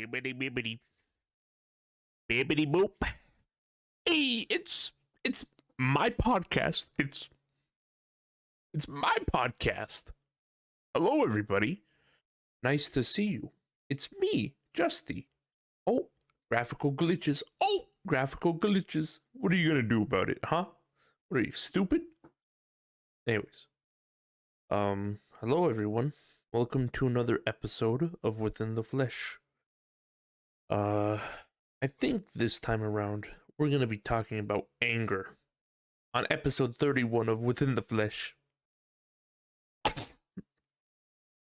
Bibbidi bibbidi bibbidi boop. Hey, it's my podcast. It's my podcast. Hello, everybody. Nice to see you. It's me, Justy. Oh, graphical glitches. Oh, graphical glitches. What are you gonna do about it, huh? What are you, stupid? Anyways, hello everyone. Welcome to another episode of Within the Flesh. Uh, I think this time around we're gonna be talking about anger on episode 31 of Within the Flesh.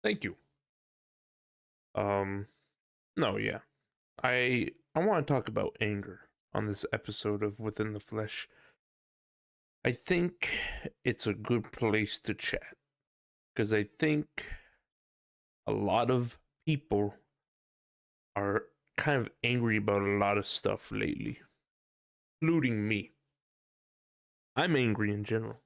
Thank you. Um, no, yeah. I want to talk about anger on this episode of Within the Flesh. I think it's a good place to chat because I think a lot of people are kind of angry about a lot of stuff lately, including me. I'm angry in general.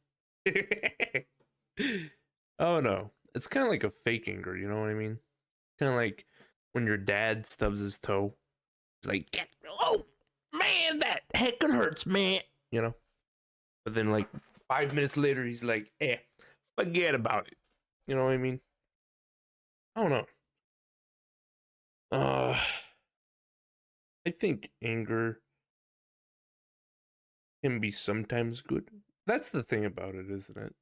Oh no, it's kind of like a fake anger, you know what I mean? Kind of like when your dad stubs his toe. He's like, oh man, that heckin' hurts, man. You know? But then like 5 minutes later, he's like, forget about it. You know what I mean? I don't know. I think anger can be sometimes good. That's the thing about it, isn't it?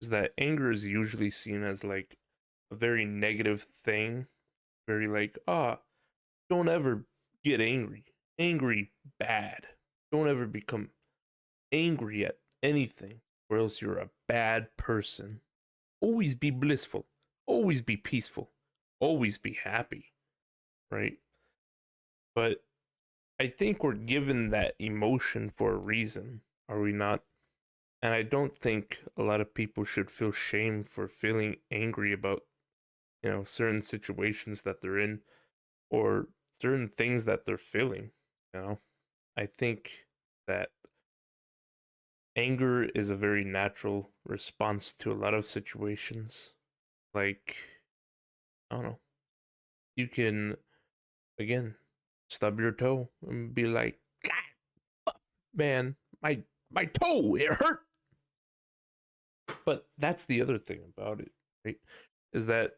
Is that anger is usually seen as like a very negative thing. Very like, don't ever get angry. Angry, bad. Don't ever become angry at anything, or else you're a bad person. Always be blissful. Always be peaceful. Always be happy. Right? But I think we're given that emotion for a reason, are we not? And I don't think a lot of people should feel shame for feeling angry about, certain situations that they're in or certain things that they're feeling, you know? I think that anger is a very natural response to a lot of situations. Like, I don't know, you can, again, stub your toe and be like, God, man, my toe, it hurt. But that's the other thing about it, right? Is that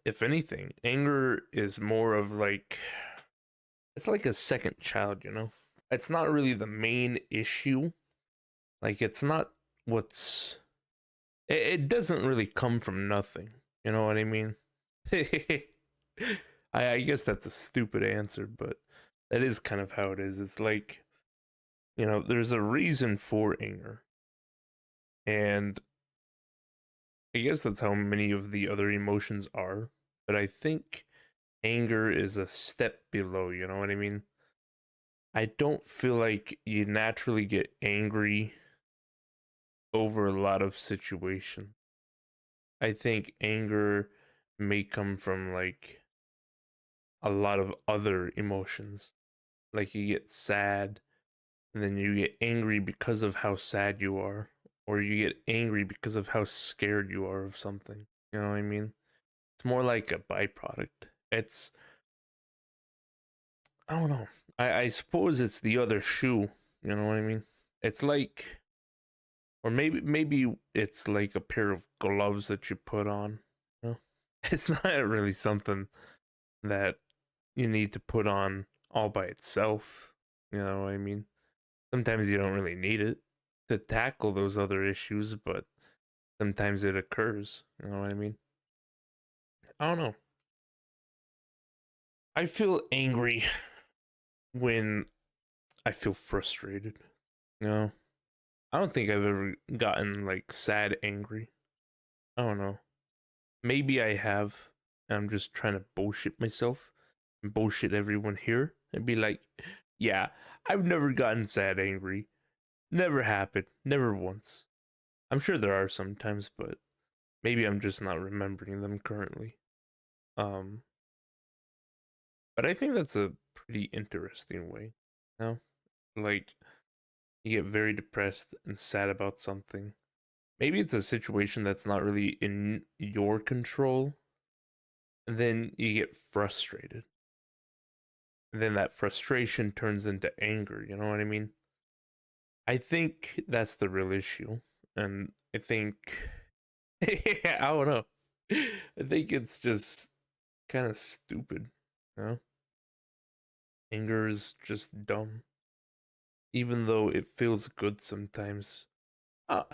if anything, anger is more of like, it's like a second child, you know? It's not really the main issue. Like, it's not what's it doesn't really come from nothing. You know what I mean? I guess that's a stupid answer, but that is kind of how it is. It's like, there's a reason for anger. And I guess that's how many of the other emotions are. But I think anger is a step below, you know what I mean? I don't feel like you naturally get angry over a lot of situations. I think anger may come from like a lot of other emotions. Like you get sad, and then you get angry because of how sad you are, or you get angry because of how scared you are of something. You know what I mean? It's more like a byproduct. I don't know. I suppose it's the other shoe. You know what I mean? It's like, or maybe it's like a pair of gloves that you put on. You know? It's not really something that you need to put on all by itself. You know what I mean? Sometimes you don't really need it to tackle those other issues, but sometimes it occurs. You know what I mean? I don't know. I feel angry when I feel frustrated. You know? I don't think I've ever gotten like sad angry. I don't know. Maybe I have, and I'm just trying to bullshit myself and bullshit everyone here and be like, yeah, I've never gotten sad angry. Never happened. Never once. I'm sure there are sometimes, but maybe I'm just not remembering them currently. Um, but I think that's a pretty interesting way. You know? Like, you get very depressed and sad about something. Maybe it's a situation that's not really in your control, and then you get frustrated. And then that frustration turns into anger, you know what I mean? I think that's the real issue. And I think, I don't know. I think it's just kind of stupid, you know? Anger is just dumb, even though it feels good sometimes. Uh,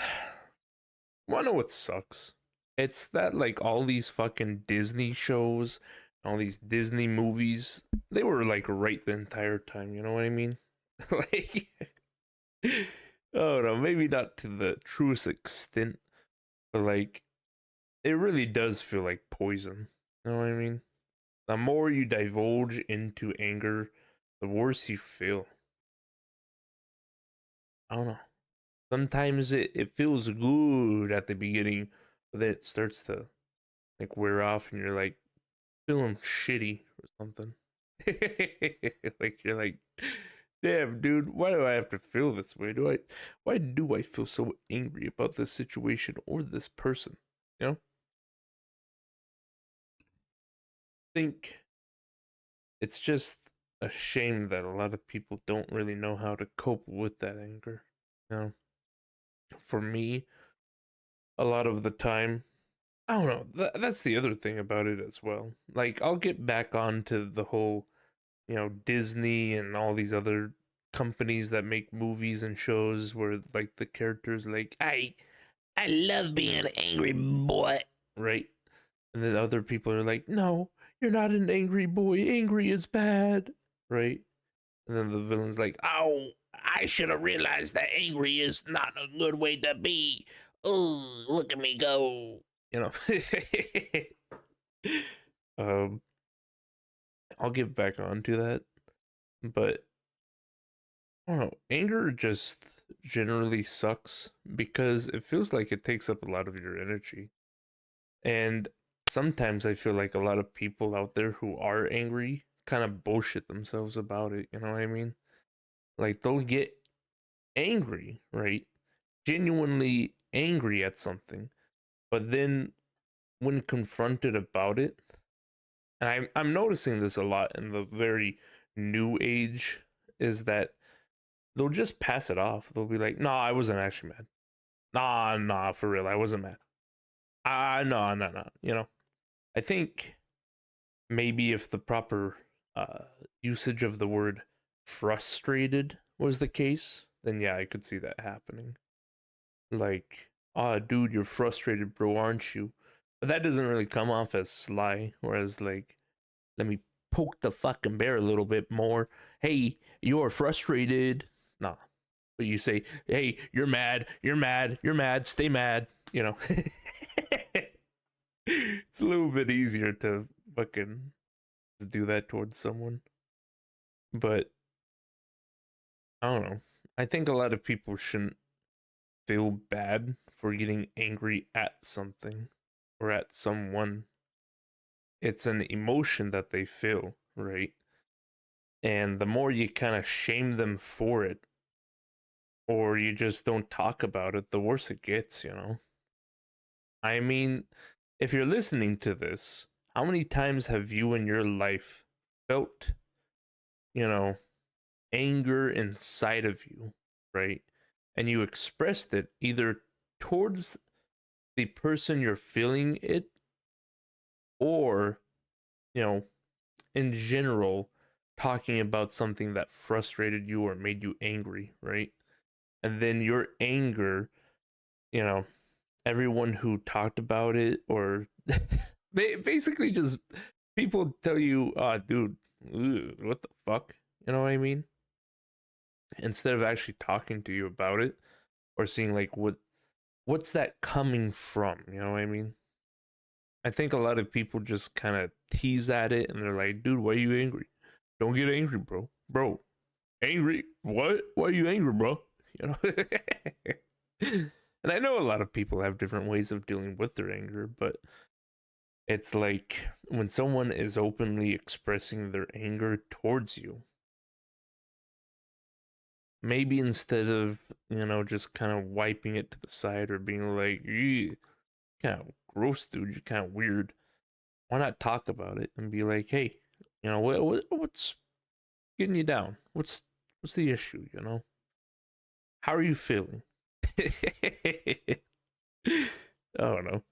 wanna know what sucks? It's that like all these fucking Disney shows, all these Disney movies, they were like right the entire time, you know what I mean? Like, oh no, maybe not to the truest extent, but like it really does feel like poison. You know what I mean? The more you divulge into anger, the worse you feel. I don't know. Sometimes it feels good at the beginning, but then it starts to like wear off and you're like feeling shitty or something. Like you're like, damn dude, why do I have to feel this way? Why do I feel so angry about this situation or this person? You know? I think it's just a shame that a lot of people don't really know how to cope with that anger. You know? For me, a lot of the time, I don't know. That's the other thing about it as well. Like, I'll get back onto the whole, Disney and all these other companies that make movies and shows where like the characters like, I love being an angry boy, right? And then other people are like, no, you're not an angry boy. Angry is bad, right? And then the villain's like, oh, I should have realized that angry is not a good way to be. Oh, look at me go. You know. um, I'll get back onto that, but I don't know. Anger just generally sucks because it feels like it takes up a lot of your energy. And sometimes I feel like a lot of people out there who are angry kind of bullshit themselves about it. You know what I mean? Like they'll get angry, right? Genuinely angry at something, but then when confronted about it, and I'm noticing this a lot in the very new age, is that they'll just pass it off. They'll be like, "Nah, I wasn't actually mad. Nah, for real, I wasn't mad. No. You know, I think maybe if the proper usage of the word frustrated was the case, then yeah, I could see that happening. Like, ah, dude, you're frustrated, bro, aren't you? But that doesn't really come off as sly. Whereas, like, let me poke the fucking bear a little bit more. Hey, you're frustrated. Nah. But you say, hey, you're mad, stay mad. You know, it's a little bit easier to fucking do that towards someone. But I don't know. I think a lot of people shouldn't feel bad for getting angry at something or at someone. It's an emotion that they feel, right? And the more you kind of shame them for it, or you just don't talk about it, the worse it gets, you know? I mean, if you're listening to this, how many times have you in your life felt, you know, anger inside of you, right? And you expressed it either towards the person you're feeling it or, you know, in general, talking about something that frustrated you or made you angry, right? And then your anger, you know, everyone who talked about it or they basically just people tell you, dude, what the fuck? You know what I mean? Instead of actually talking to you about it or seeing like what's that coming from? You know what I mean? I think a lot of people just kind of tease at it and they're like, dude, why are you angry? Don't get angry, bro. Bro, angry? What? Why are you angry, bro? You know? And I know a lot of people have different ways of dealing with their anger, but it's like when someone is openly expressing their anger towards you, maybe instead of, just kind of wiping it to the side or being like, kind of gross, dude, you're kind of weird. Why not talk about it and be like, hey, what's getting you down? What's the issue, you know? How are you feeling? I don't know.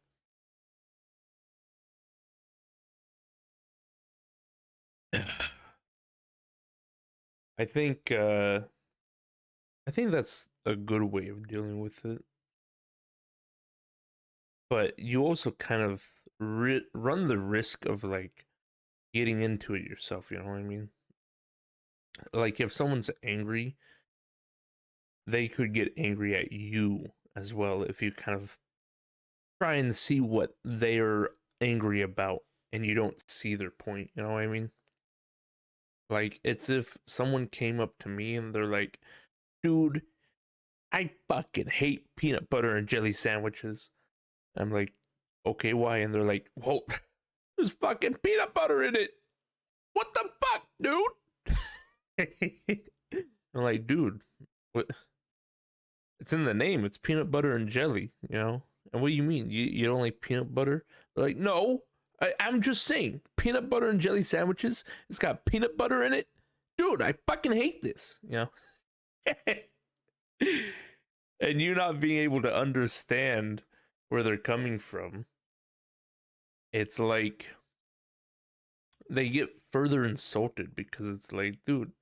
I think uh I think that's a good way of dealing with it. But you also kind of run the risk of like getting into it yourself, you know what I mean? Like if someone's angry, they could get angry at you as well if you kind of try and see what they're angry about and you don't see their point, you know what I mean? Like it's if someone came up to me and they're like, "Dude, I fucking hate peanut butter and jelly sandwiches." I'm like, "Okay, why?" And they're like, "Well, there's fucking peanut butter in it. What the fuck, dude?" I'm like, "Dude, what? It's in the name. It's peanut butter and jelly, you know." And what do you mean? You don't like peanut butter? They're like, no, I'm just saying, peanut butter and jelly sandwiches. It's got peanut butter in it, dude. I fucking hate this, you know. And you not being able to understand where they're coming from, it's like they get further insulted because it's like, dude,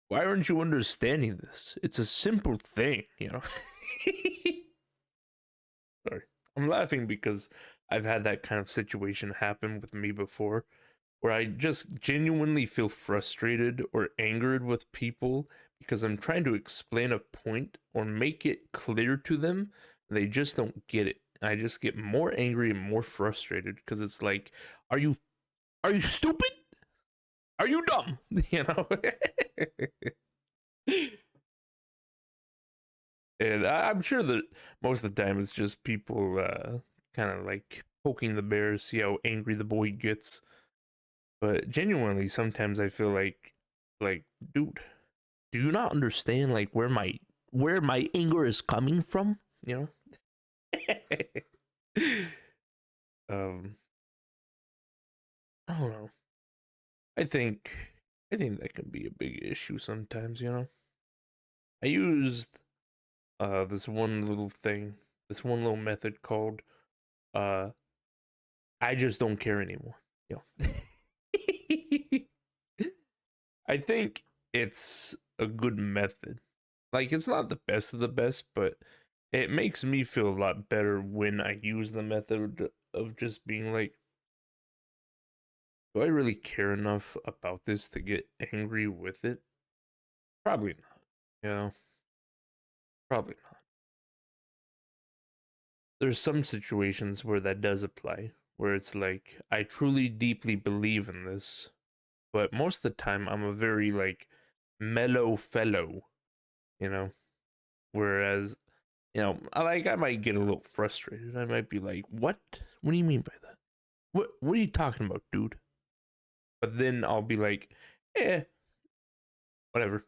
why aren't you understanding this? It's a simple thing, you know. Sorry. I'm laughing because I've had that kind of situation happen with me before where I just genuinely feel frustrated or angered with people because I'm trying to explain a point or make it clear to them. They just don't get it. I just get more angry and more frustrated because it's like, are you stupid? Are you dumb? You know? And I'm sure that most of the time it's just people kind of like poking the bear, see how angry the boy gets. But genuinely, sometimes I feel like, dude, do you not understand like where my anger is coming from? You know? um, I don't know. I think I think that can be a big issue sometimes. You know, I used this one little thing, this one little method called uh I just don't care anymore. You know? I think it's a good method. Like it's not the best of the best, but it makes me feel a lot better when I use the method of just being like, do I really care enough about this to get angry with it? Probably not. You know, probably not. There's some situations where that does apply, where it's like I truly deeply believe in this, but most of the time I'm a very like mellow fellow, you know. Whereas, you know, I might get a little frustrated. I might be like, "What? What do you mean by that? What are you talking about, dude?" But then I'll be like, "Eh, whatever."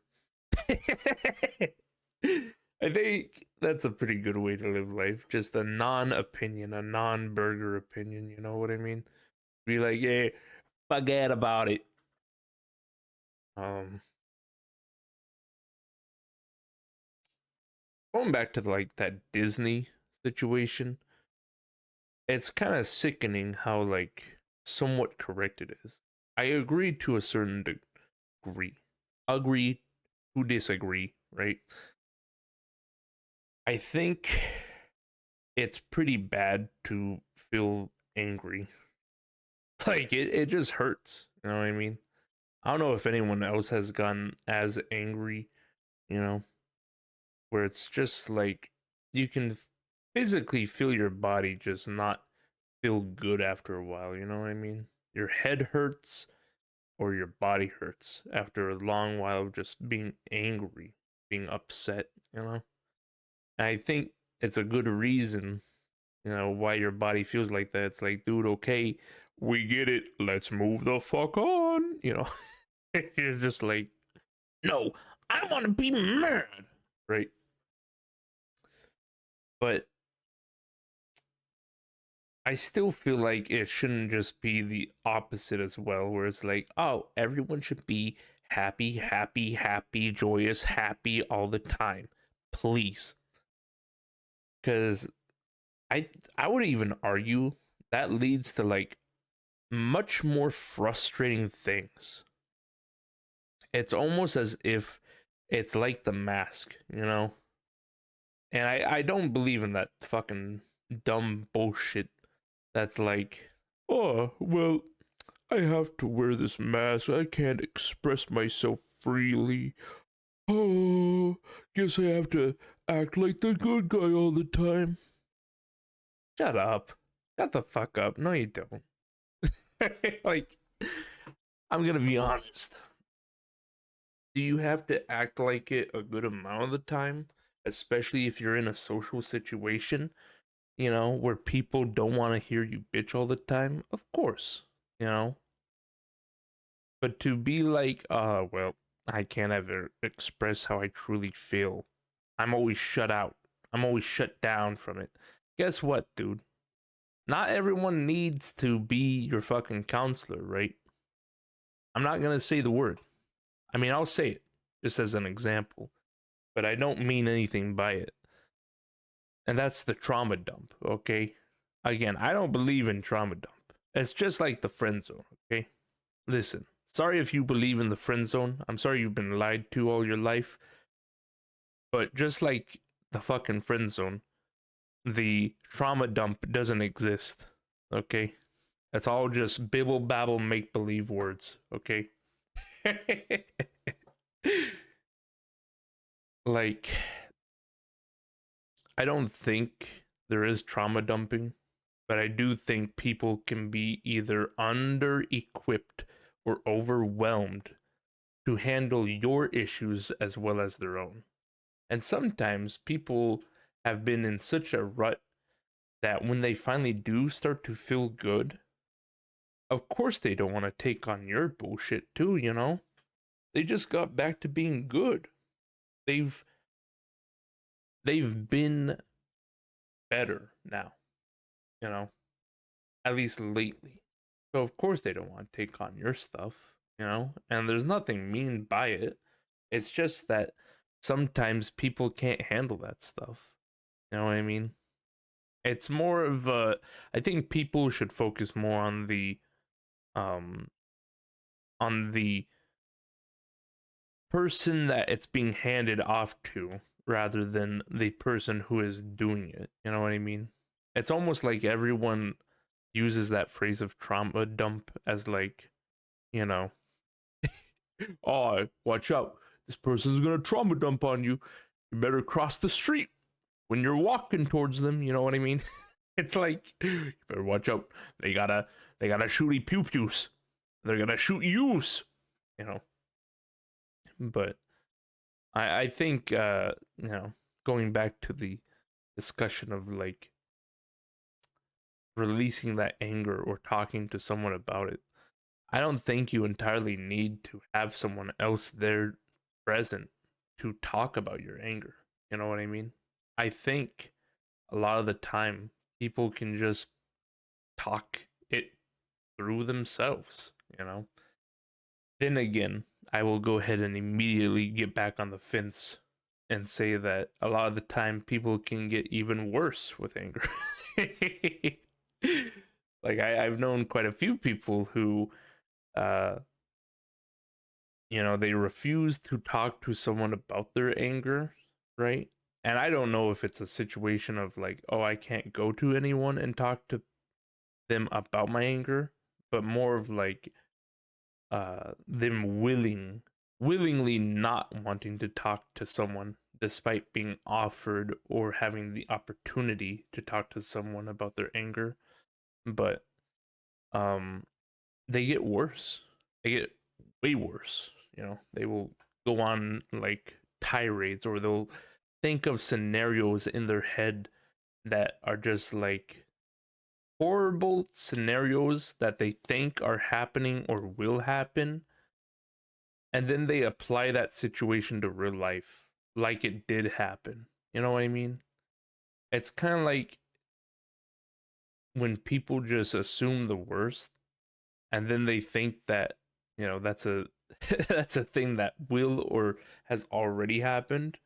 I think that's a pretty good way to live life. Just a non-opinion, a non-burger opinion. You know what I mean? Be like, "Yeah, forget about it." Um, Going back to like that Disney situation, it's kind of sickening how like somewhat correct it is. I agree to a certain degree. Agree to disagree, right? I think it's pretty bad to feel angry. Like it just hurts. You know what I mean? I don't know if anyone else has gotten as angry, you know, where it's just like you can physically feel your body just not feel good after a while, you know what I mean? Your head hurts or your body hurts after a long while of just being angry, being upset, you know? And I think it's a good reason, you know, why your body feels like that. It's like, dude, okay, we get it. Let's move the fuck on, you know? You're just like, no, I want to be mad, right? But I still feel like it shouldn't just be the opposite as well, where it's like, oh, everyone should be happy, happy, happy, joyous, happy all the time. Please. Because I I would even argue that leads to like much more frustrating things. It's almost as if it's like the mask, you know? And I don't believe in that fucking dumb bullshit that's like, oh, well, I have to wear this mask. I can't express myself freely. Oh, guess I have to act like the good guy all the time. Shut up. Shut the fuck up. No, you don't. Like, I'm gonna be honest. Do you have to act like it a good amount of the time? Especially if you're in a social situation, you know, where people don't want to hear you bitch all the time? Of course, you know. But to be like, well, I can't ever express how I truly feel. I'm always shut out. I'm always shut down from it. Guess what, dude? Not everyone needs to be your fucking counselor, right? I'm not gonna say the word. I mean, I'll say it just as an example, but I don't mean anything by it. And that's the trauma dump, okay? Again, I don't believe in trauma dump. It's just like the friend zone, okay? Listen, sorry if you believe in the friend zone. I'm sorry you've been lied to all your life. But just like the fucking friend zone, the trauma dump doesn't exist, okay? That's all just bibble babble make believe words, okay? Like, I don't think there is trauma dumping, but I do think people can be either under equipped or overwhelmed to handle your issues as well as their own. And sometimes people have been in such a rut that when they finally do start to feel good, of course they don't want to take on your bullshit too, you know? They just got back to being good. They've they've been better now, you know, at least lately. So of course they don't want to take on your stuff, you know? And there's nothing mean by it. It's just that sometimes people can't handle that stuff. You know what I mean? It's more of a I think people should focus more um on the person that it's being handed off to rather than the person who is doing it. You know what I mean? It's almost like everyone uses that phrase of trauma dump as like, you know, oh, watch out. This person's going to trauma dump on you. You better cross the street when you're walking towards them, you know what I mean? It's like you better watch out. They got to shooty pew pews. They're going to shoot yous, you know. But I think you know, going back to the discussion of like releasing that anger or talking to someone about it, I don't think you entirely need to have someone else there present to talk about your anger. You know what I mean? I think a lot of the time people can just talk it through themselves, you know? Then again, I will go ahead and immediately get back on the fence and say that a lot of the time people can get even worse with anger. Like I've known quite a few people who uh you know, they refuse to talk to someone about their anger, right? And I don't know if it's a situation of like, oh, I can't go to anyone and talk to them about my anger, but more of like them willingly not wanting to talk to someone despite being offered or having the opportunity to talk to someone about their anger, but um they get worse. They get way worse, you know. They will go on like tirades, or they'll think of scenarios in their head that are just like horrible scenarios that they think are happening or will happen, and then they apply that situation to real life like it did happen. You know what I mean? It's kind of like when people just assume the worst and then they think that, you know, that's a that's a thing that will or has already happened.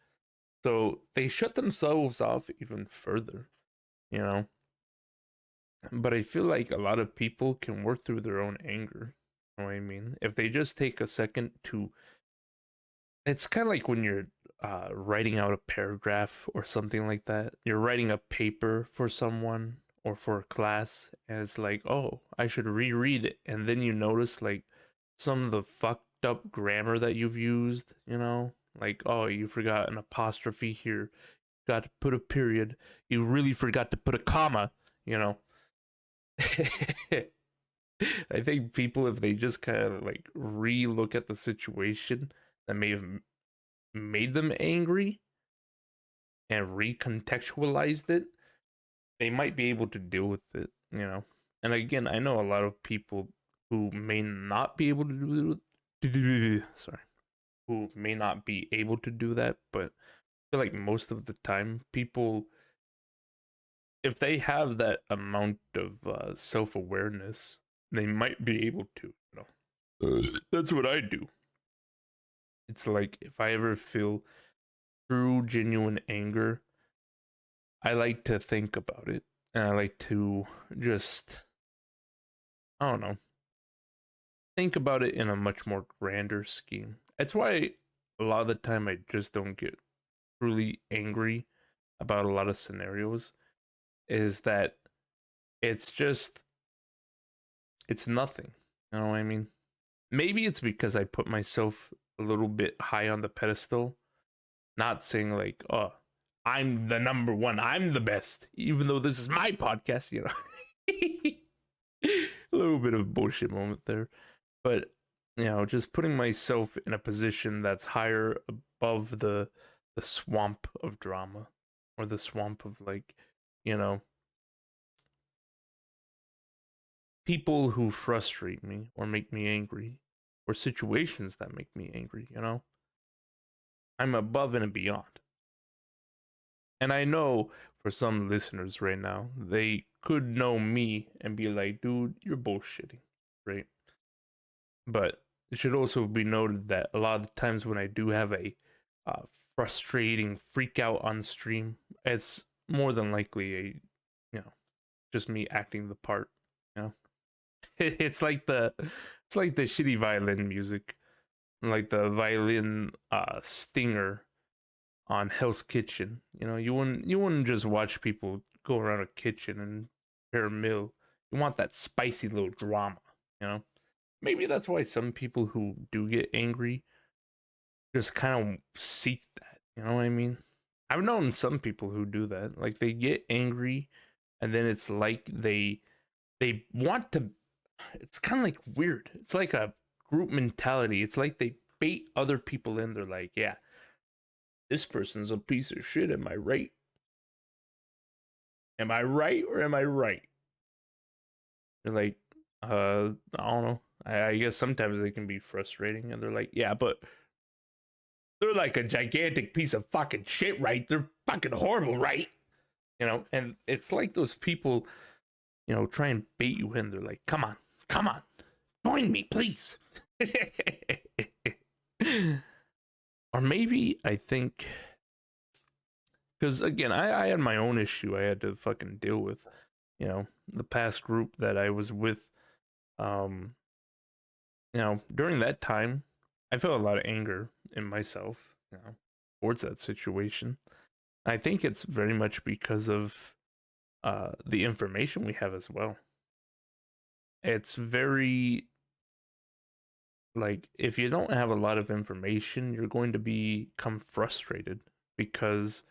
So they shut themselves off even further, you know. But I feel like a lot of people can work through their own anger. You know what I mean? If they just take a second to, it's kind of like when you're writing out a paragraph or something like that. You're writing a paper for someone or for a class, and it's like, oh, I should reread it. And then you notice like some of the fucked up grammar that you've used, you know? Like, oh, you forgot an apostrophe here, got to put a period, you really forgot to put a comma, you know? I think people, if they just kind of like re-look at the situation that may have made them angry and recontextualized it, they might be able to deal with it, you know. And again, I know a lot of people who may not be able to sorry, who may not be able to do that, but I feel like most of the time, people, if they have that amount of self-awareness, they might be able to, you know. That's what I do. It's like if I ever feel true, genuine anger, I like to think about it. And I like to just, I don't know, think about it in a much more grander scheme. That's why a lot of the time I just don't get truly angry about a lot of scenarios, is that it's just, it's nothing. You know what I mean? Maybe it's because I put myself a little bit high on the pedestal, not saying like, oh, I'm the number one, I'm the best, even though this is my podcast, you know. A little bit of bullshit moment there. But, you know, just putting myself in a position that's higher above the swamp of drama, or the swamp of like, you know, people who frustrate me or make me angry, or situations that make me angry, you know. I'm above and beyond. And I know for some listeners right now, they could know me and be like, dude, you're bullshitting, right? But it should also be noted that a lot of the times when I do have a uh, frustrating freak out on stream, it's more than likely a, you know, just me acting the part, you know. It's like the shitty violin music, like the violin stinger on Hell's Kitchen. You know, you wouldn't just watch people go around a kitchen and prepare a meal. You want that spicy little drama, you know. Maybe that's why some people who do get angry just kind of seek that. You know what I mean? I've known some people who do that. Like they get angry, and then it's like they want to. It's kind of like weird. It's like a group mentality. It's like they bait other people in. They're like, yeah, this person's a piece of shit. Am I right? Am I right or am I right? They're like, I don't know. I guess sometimes they can be frustrating, and they're like, yeah, but they're like a gigantic piece of fucking shit, right? They're fucking horrible, right? You know, and it's like those people, you know, try and bait you in. They're like, come on, join me, please. Or maybe I think, because again, I had my own issue I had to fucking deal with. You know, the past group that I was with, um, you know, during that time, I felt a lot of anger in myself, you know, towards that situation. I think it's very much because of the information we have as well. It's very, like, if you don't have a lot of information, you're going to become frustrated because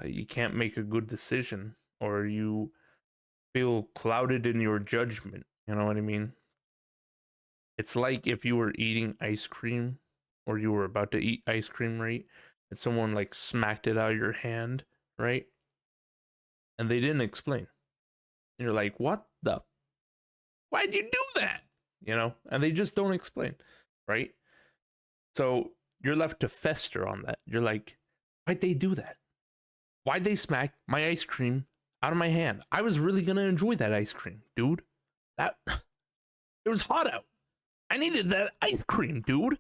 you can't make a good decision, or you feel clouded in your judgment. You know what I mean? It's like if you were eating ice cream, or you were about to eat ice cream, right? And someone like smacked it out of your hand, right? And they didn't explain. And you're like, what the? Why'd you do that? You know? And they just don't explain, right? So you're left to fester on that. You're like, why'd they do that? Why'd they smack my ice cream out of my hand? I was really gonna enjoy that ice cream, dude. That it was hot out. I needed that ice cream, dude.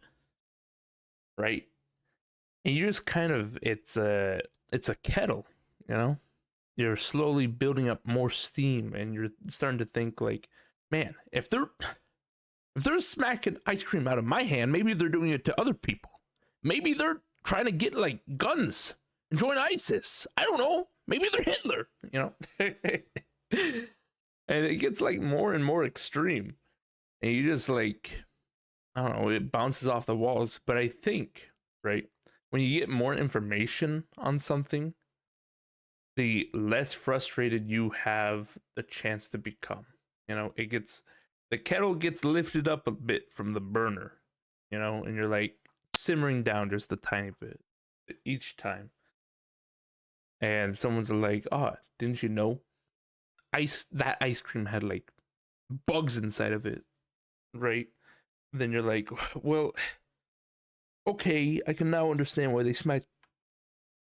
Right? And you just kind of it's a kettle, you know? You're slowly building up more steam and you're starting to think like, man, if they're smacking ice cream out of my hand, maybe they're doing it to other people. Maybe they're trying to get like guns and join ISIS. I don't know. Maybe they're Hitler, you know? And it gets like more and more extreme. And you just like, I don't know, it bounces off the walls. But I think, right, when you get more information on something, the less frustrated you have the chance to become. You know, it gets, the kettle gets lifted up a bit from the burner, you know, and you're like simmering down just a tiny bit each time. And someone's like, oh, didn't you know that ice cream had like bugs inside of it, right? Then you're like, well, okay, I can now understand why they smacked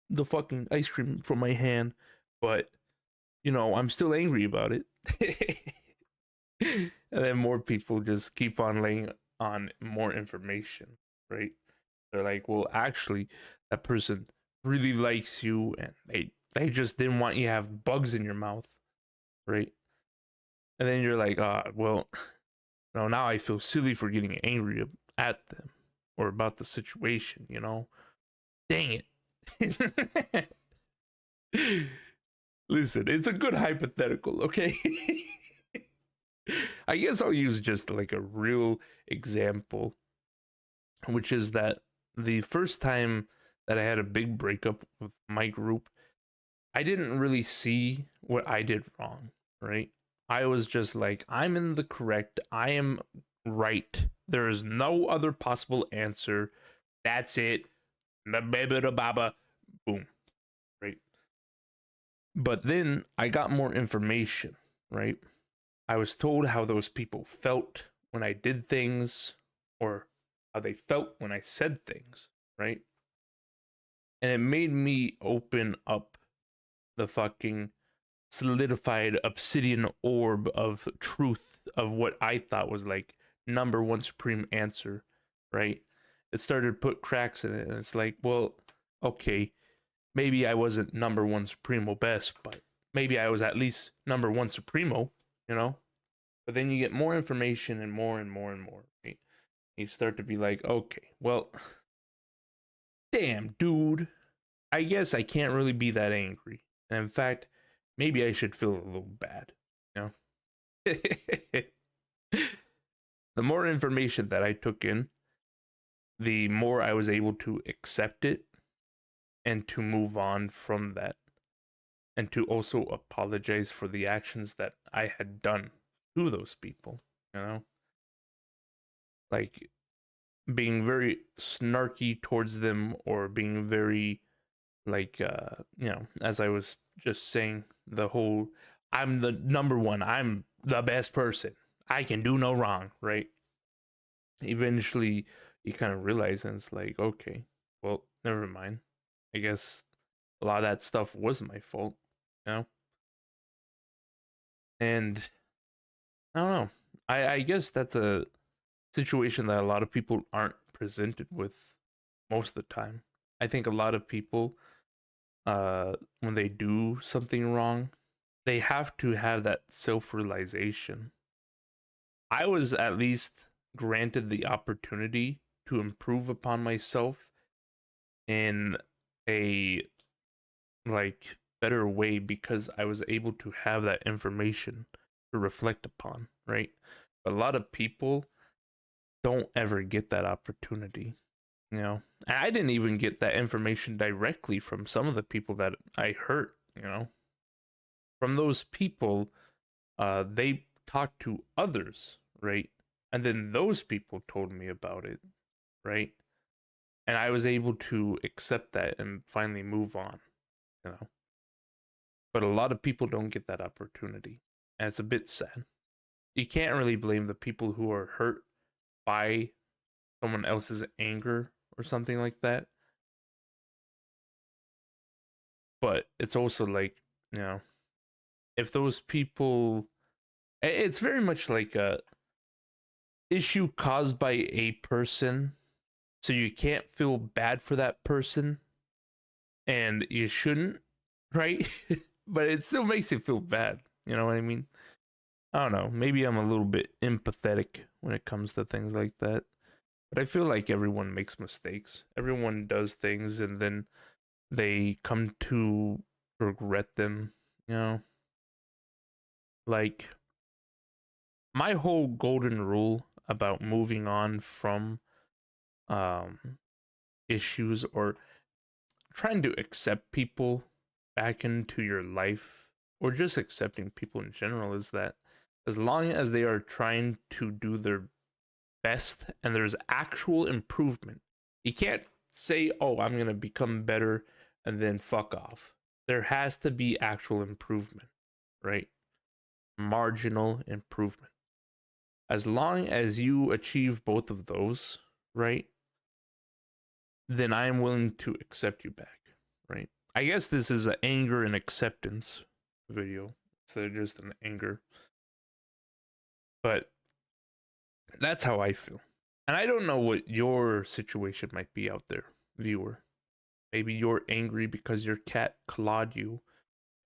the fucking ice cream from my hand, but you know, I'm still angry about it. And then more people just keep on laying on more information, right? They're like, well, actually, that person really likes you, and they just didn't want you to have bugs in your mouth, right? And then you're like, ah, well, no, now I feel silly for getting angry at them or about the situation, you know? Dang it. Listen, it's a good hypothetical, okay? I guess I'll use just like a real example, which is that the first time that I had a big breakup with my group, I didn't really see what I did wrong, right? I was just like, I'm in the correct, I am right. There is no other possible answer. That's it. Baba, boom, right? But then I got more information, right? I was told how those people felt when I did things, or how they felt when I said things, right? And it made me open up the fucking solidified obsidian orb of truth of what I thought was like number one supreme answer, right? It started to put cracks in it, and it's like, well, okay, maybe I wasn't number one supremo best, but maybe I was at least number one supremo, you know? But then you get more information and more and more and more, right? You start to be like, okay, well, damn, dude, I guess I can't really be that angry. And in fact, maybe I should feel a little bad, you know? The more information that I took in, the more I was able to accept it and to move on from that, and to also apologize for the actions that I had done to those people, you know? Like being very snarky towards them, or being very like you know, as I was just saying, the whole I'm the number one, I'm the best person, I can do no wrong, right? Eventually you kind of realize, and it's like, okay, well, never mind, I guess a lot of that stuff was my fault, you know? And I don't know, I guess that's a situation that a lot of people aren't presented with most of the time. I think a lot of people, when they do something wrong, they have to have that self-realization. I was at least granted the opportunity to improve upon myself in a like better way, because I was able to have that information to reflect upon, right? A lot of people don't ever get that opportunity, you know? And I didn't even get that information directly from some of the people that I hurt, you know? From those people, they talked to others, right? And then those people told me about it, right? And I was able to accept that and finally move on, you know? But a lot of people don't get that opportunity, and it's a bit sad. You can't really blame the people who are hurt by someone else's anger or something like that. But it's also like, you know, if those people, it's very much like issue caused by a person, so you can't feel bad for that person, and you shouldn't, right? But it still makes you feel bad. You know what I mean? I don't know. Maybe I'm a little bit empathetic when it comes to things like that. But I feel like everyone makes mistakes. Everyone does things and then they come to regret them, you know? Like my whole golden rule about moving on from um issues or trying to accept people back into your life or just accepting people in general is that as long as they are trying to do their best and there's actual improvement, you can't say, oh, I'm going to become better and then fuck off. There has to be actual improvement, right? Marginal improvement. As long as you achieve both of those, right, then I am willing to accept you back, right? I guess this is an anger and acceptance video instead of just an anger. But that's how I feel. And I don't know what your situation might be out there, viewer. Maybe you're angry because your cat clawed you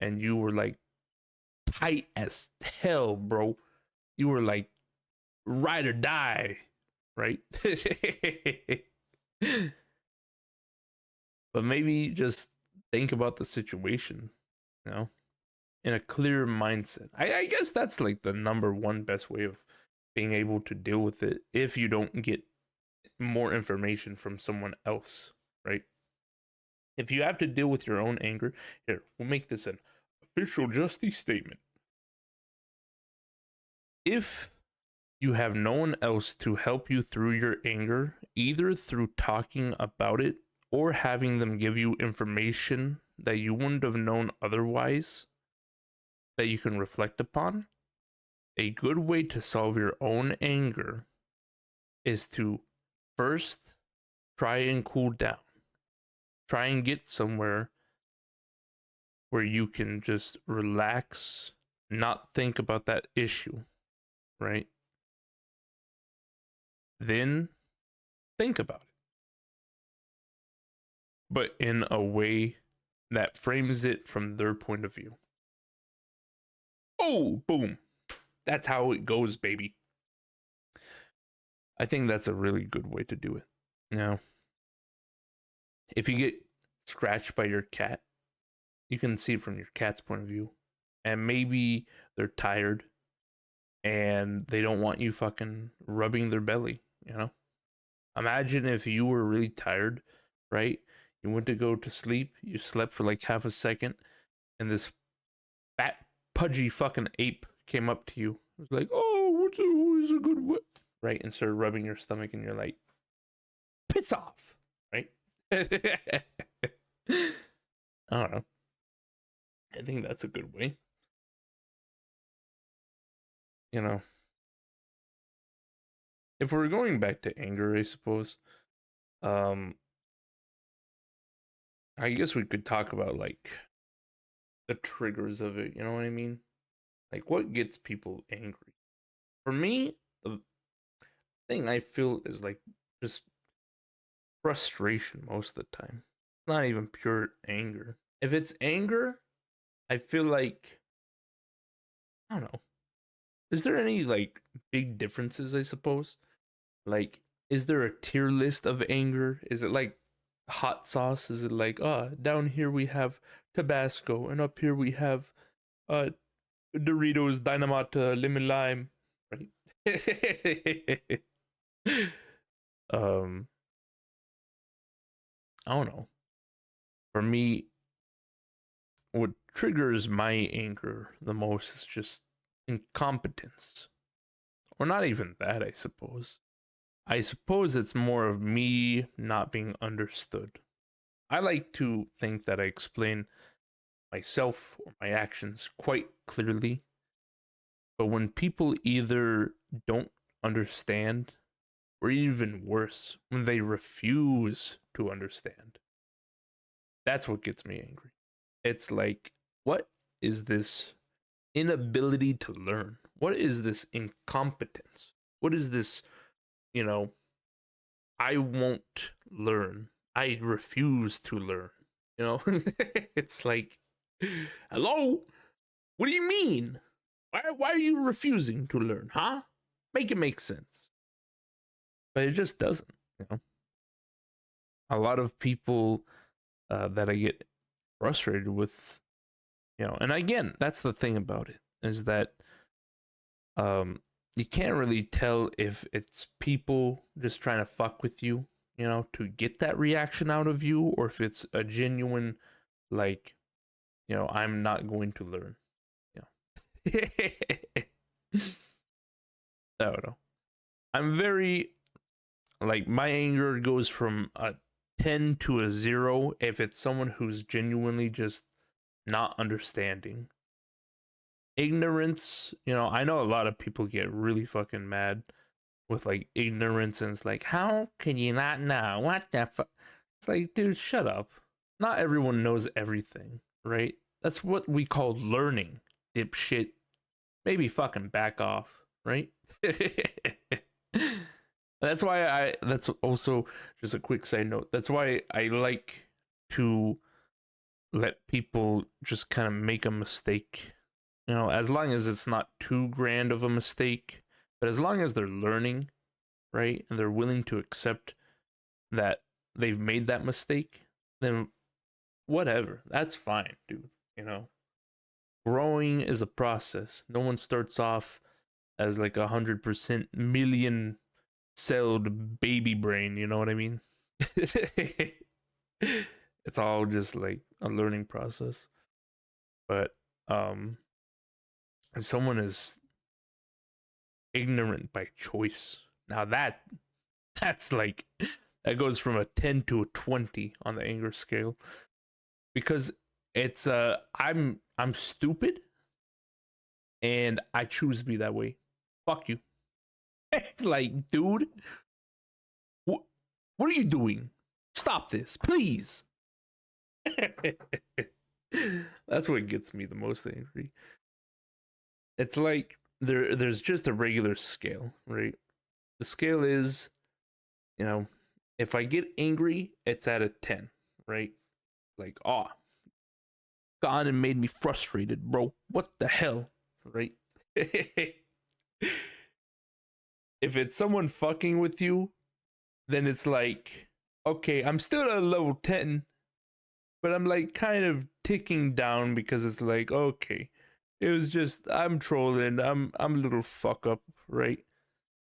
and you were like tight as hell, bro. You were like ride or die, right? But maybe just think about the situation, you know, in a clear mindset. I guess that's like the number one best way of being able to deal with it if you don't get more information from someone else, right? If you have to deal with your own anger, here, we'll make this an official Justy statement. If you have no one else to help you through your anger, either through talking about it or having them give you information that you wouldn't have known otherwise that you can reflect upon, a good way to solve your own anger is to first try and cool down. Try and get somewhere where you can just relax, not think about that issue, right? Then think about it, but in a way that frames it from their point of view. Oh, boom. That's how it goes, baby. I think that's a really good way to do it. Now, if you get scratched by your cat, you can see it from your cat's point of view. And maybe they're tired and they don't want you fucking rubbing their belly, you know? Imagine if you were really tired, right? You went to go to sleep, you slept for like half a second, and this fat, pudgy fucking ape came up to you. It was like, oh, who's a good way? Right? And started rubbing your stomach, and you're like, piss off, right? I don't know. I think that's a good way. You know, if we're going back to anger, I suppose, um, I guess we could talk about like the triggers of it. You know what I mean? Like what gets people angry? For me, the thing I feel is like just frustration most of the time. Not even pure anger. If it's anger, I feel like I don't know. Is there any like big differences, I suppose? Like is there a tier list of anger? Is it like hot sauce? Is it like, down here we have Tabasco and up here we have uh Doritos Dynamite Lemon Lime, right? um I don't know. For me, what triggers my anger the most is just incompetence. Or not even that, I suppose. I suppose it's more of me not being understood. I like to think that I explain myself or my actions quite clearly, but when people either don't understand or even worse, when they refuse to understand, that's what gets me angry. It's like, what is this inability to learn? What is this incompetence? What is this? you know, I won't learn. I refuse to learn. You know, it's like, hello, what do you mean? Why are you refusing to learn, huh? Make it make sense. But it just doesn't. You know, a lot of people that I get frustrated with, you know, and again, that's the thing about it is that you can't really tell if it's people just trying to fuck with you, you know, to get that reaction out of you, or if it's a genuine, like, you know, I'm not going to learn. You know, I don't know. I'm very like my anger goes from a 10 to a 0 if it's someone who's genuinely just not understanding. Ignorance, you know, I know a lot of people get really fucking mad with like ignorance and it's like, how can you not know? What the fuck? It's like, dude, shut up. Not everyone knows everything, right? That's what we call learning, dipshit. Maybe fucking back off, right? That's why that's also just a quick side note. That's why I like to let people just kind of make a mistake, you know, as long as it's not too grand of a mistake, but as long as they're learning, right, and they're willing to accept that they've made that mistake, then whatever, that's fine, dude. You know, growing is a process. No one starts off as like 100% million celled baby brain. You know what I mean? It's all just like a learning process. But um, if someone is ignorant by choice, now that's like that goes from a 10 to a 20 on the anger scale because it's I'm stupid and I choose to be that way. Fuck you. It's like, dude, what are you doing? Stop this, please. That's what gets me the most angry. It's like there's just a regular scale, right? The scale is, you know, if I get angry, it's at a 10, right? Like, oh, gone and made me frustrated, bro. What the hell, right? If it's someone fucking with you, then it's like, okay, I'm still at a level 10, but I'm like kind of ticking down because it's like, okay, it was just I'm trolling, I'm a little fuck up, right?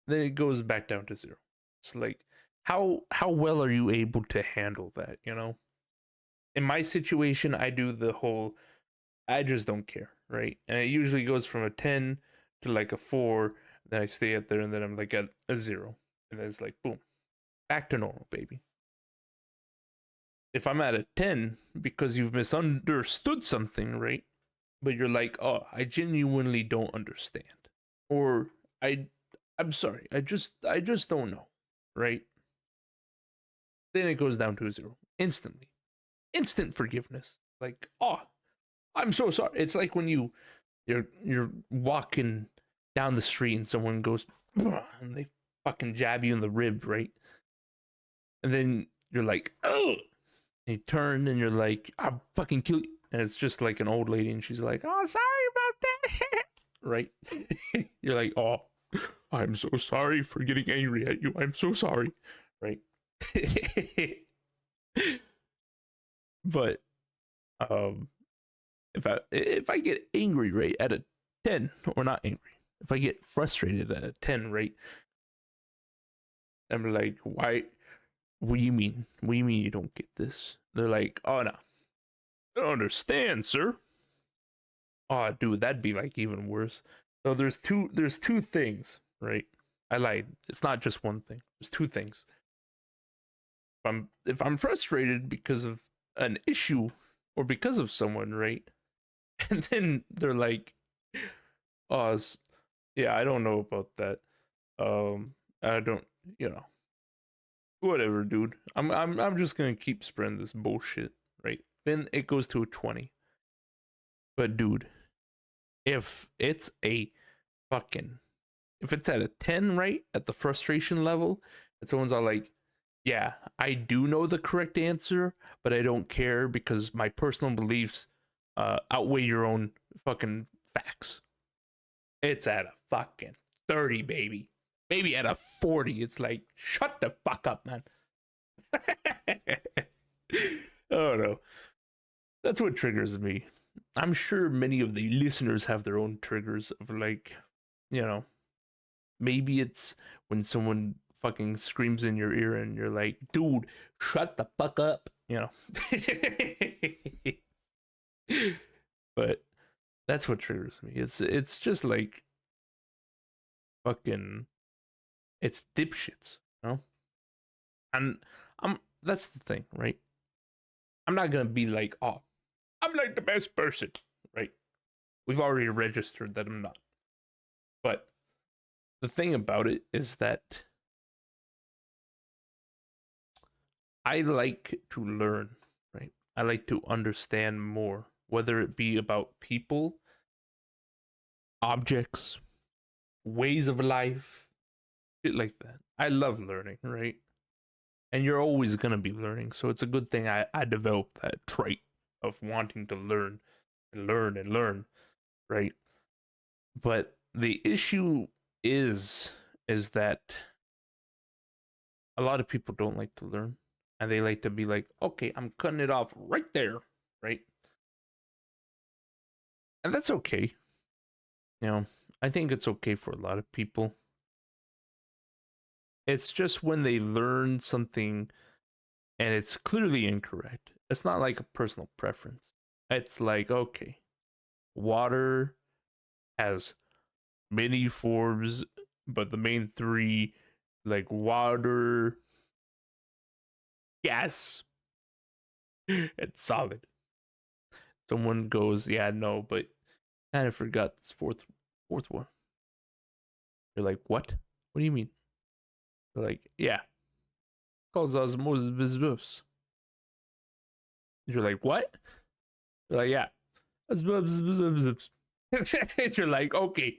Then it goes back down to 0. It's like how well are you able to handle that, you know? In my situation, I do the whole I just don't care, right? And it usually goes from a 10 to like a 4, then I stay at there and then I'm like at a 0. And then it's like boom, back to normal, baby. If I'm at a 10 because you've misunderstood something, right? But you're like, "Oh, I genuinely don't understand." Or I I'm sorry. I just don't know, right? Then it goes down to a 0 instantly. Instant forgiveness. Like, "Oh, I'm so sorry." It's like when you're walking down the street and someone goes and they fucking jab you in the rib, right? And then you're like, "Oh." You turn and you're like, "I'll fucking kill you." And it's just like an old lady and she's like, "Oh, sorry about that." Right? You're like, "Oh, I'm so sorry for getting angry at you. I'm so sorry." Right? But um if I get angry right at a 10 or not angry, if I get frustrated at a 10, right? I'm like, "Why what do you mean? What do you mean you don't get this?" They're like, "Oh no. I don't understand, sir." Oh, dude, that'd be like even worse. So there's two things, right? I lied. It's not just one thing. There's two things. If I'm frustrated because of an issue or because of someone, right? And then they're like, "Oh, yeah, I don't know about that. I don't, you know, whatever, dude. I'm just gonna keep spreading this bullshit, right?" Then it goes to a 20. But dude, if it's a fucking if it's at a 10, right, at the frustration level, and someone's all like, yeah, I do know the correct answer, but I don't care because my personal beliefs outweigh your own fucking facts. It's at a fucking 30, baby. Maybe at a 40. It's like, shut the fuck up, man. Oh no. That's what triggers me. I'm sure many of the listeners have their own triggers of like, you know, maybe it's when someone fucking screams in your ear and you're like, dude, shut the fuck up, you know. But that's what triggers me. It's just like fucking it's dipshits, you know? And that's the thing, right? I'm not gonna be like, oh, I'm like the best person, right? We've already registered that I'm not. But the thing about it is that I like to learn, right? I like to understand more, whether it be about people, objects, ways of life, shit like that. I love learning, right? And you're always gonna be learning, so it's a good thing I developed that trait of wanting to learn and learn and learn, right? But the issue is that a lot of people don't like to learn, and they like to be like, okay, I'm cutting it off right there, right? And that's okay. You know, I think it's okay for a lot of people. It's just when they learn something and it's clearly incorrect. It's not like a personal preference. It's like, okay, water has many forms, but the main three, like water, gas, and solid. Someone goes, yeah, no, but kind of forgot this fourth one. You're like, what? What do you mean? They're like, yeah, cause osmosis. You're like, what? You're like, yeah. You're like, okay,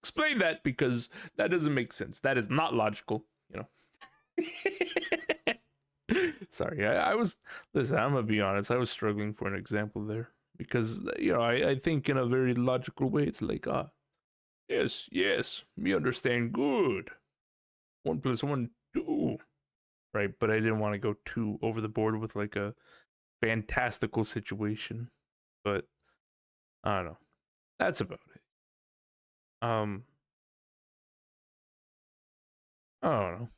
explain that because that doesn't make sense. That is not logical, you know. Sorry, I was, listen, I'm gonna be honest, I was struggling for an example there because, you know, I think in a very logical way. It's like, yes, yes, me understand good. 1 + 1, 2. Right, but I didn't want to go too over the board with like a fantastical situation. But I don't know. That's about it. I don't know.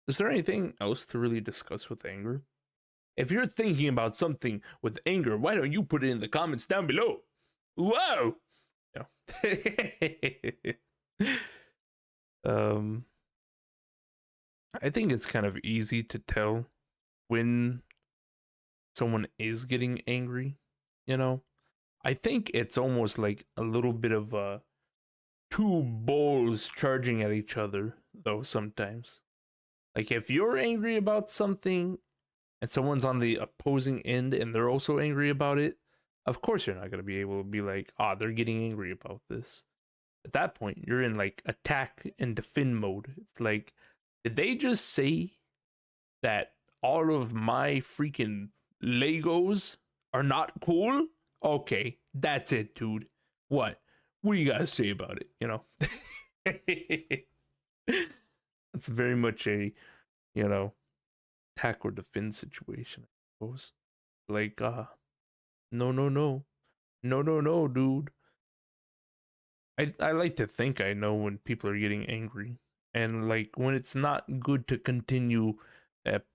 Is there anything else to really discuss with anger? If you're thinking about something with anger, why don't you put it in the comments down below? Whoa! No. um, I think it's kind of easy to tell when someone is getting angry. You know, I think it's almost like a little bit of two bulls charging at each other, though. Sometimes, like if you're angry about something and someone's on the opposing end and they're also angry about it, of course you're not going to be able to be like, ah, they're getting angry about this. At that point, you're in like attack and defend mode. It's like, did they just say that all of my freaking Legos are not cool? Okay, that's it, dude. What? What do you guys say about it? You know? It's very much a, you know, attack or defend situation, I suppose. Like, no, no, no. No, no, no, dude. I like to think I know when people are getting angry. And like when it's not good to continue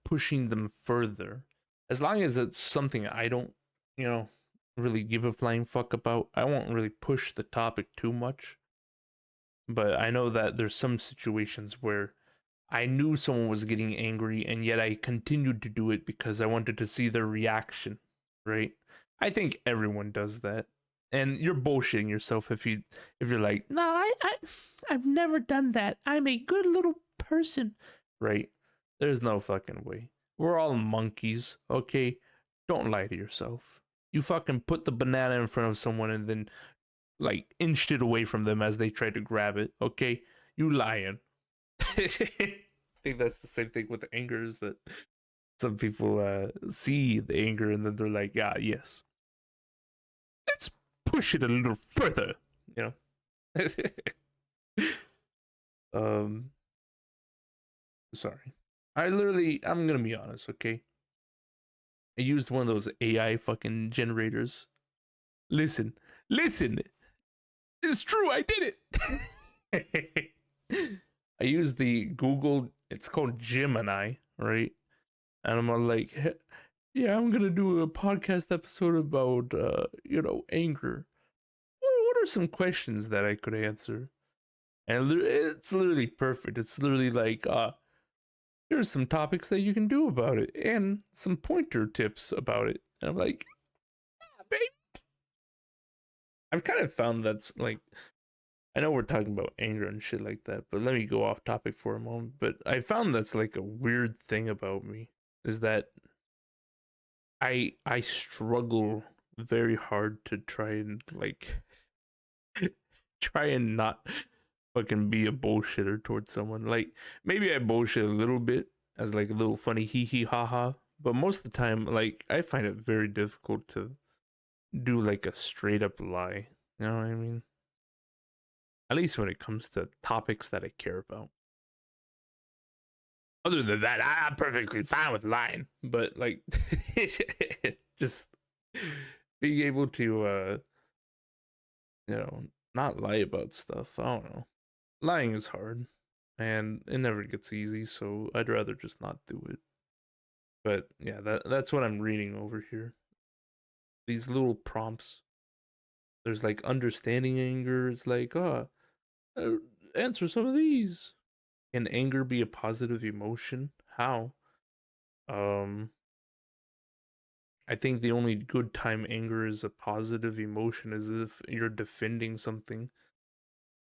pushing them further. As long as it's something I don't, you know, really give a flying fuck about, I won't really push the topic too much. But I know that there's some situations where I knew someone was getting angry and yet I continued to do it because I wanted to see their reaction, right? I think everyone does that. And you're bullshitting yourself if you're like, "No, I've never done that. I'm a good little person." Right? There's no fucking way. We're all monkeys, okay? Don't lie to yourself. You fucking put the banana in front of someone and then like inched it away from them as they tried to grab it. Okay, you lying. I think that's the same thing with anger, is that some people see the anger and then they're like, yeah, yes, let's push it a little further, you know. um Sorry. I'm gonna be honest, okay? I used one of those AI fucking generators. Listen, listen, it's true, I did it. I used the Google, it's called Gemini, right? And I'm like, yeah, I'm gonna do a podcast episode about, anger. What are some questions that I could answer? And it's literally perfect. It's literally like, here's some topics that you can do about it and some pointer tips about it. And I'm like, yeah, babe. I've kind of found that's like, I know we're talking about anger and shit like that, but let me go off topic for a moment. But I found that's like a weird thing about me, is that I struggle very hard to try and like try and not fucking be a bullshitter towards someone. Like maybe I bullshit a little bit as like a little funny hee hee ha ha, but most of the time, like I find it very difficult to do like a straight up lie. You know what I mean? At least when it comes to topics that I care about. Other than that, I'm perfectly fine with lying. But like, just being able to, not lie about stuff. I don't know. Lying is hard, and it never gets easy. So I'd rather just not do it. But yeah, that's what I'm reading over here. These little prompts. There's like understanding anger. It's like, uh, answer some of these. Can anger be a positive emotion? How? Um, I think the only good time anger is a positive emotion is if you're defending something.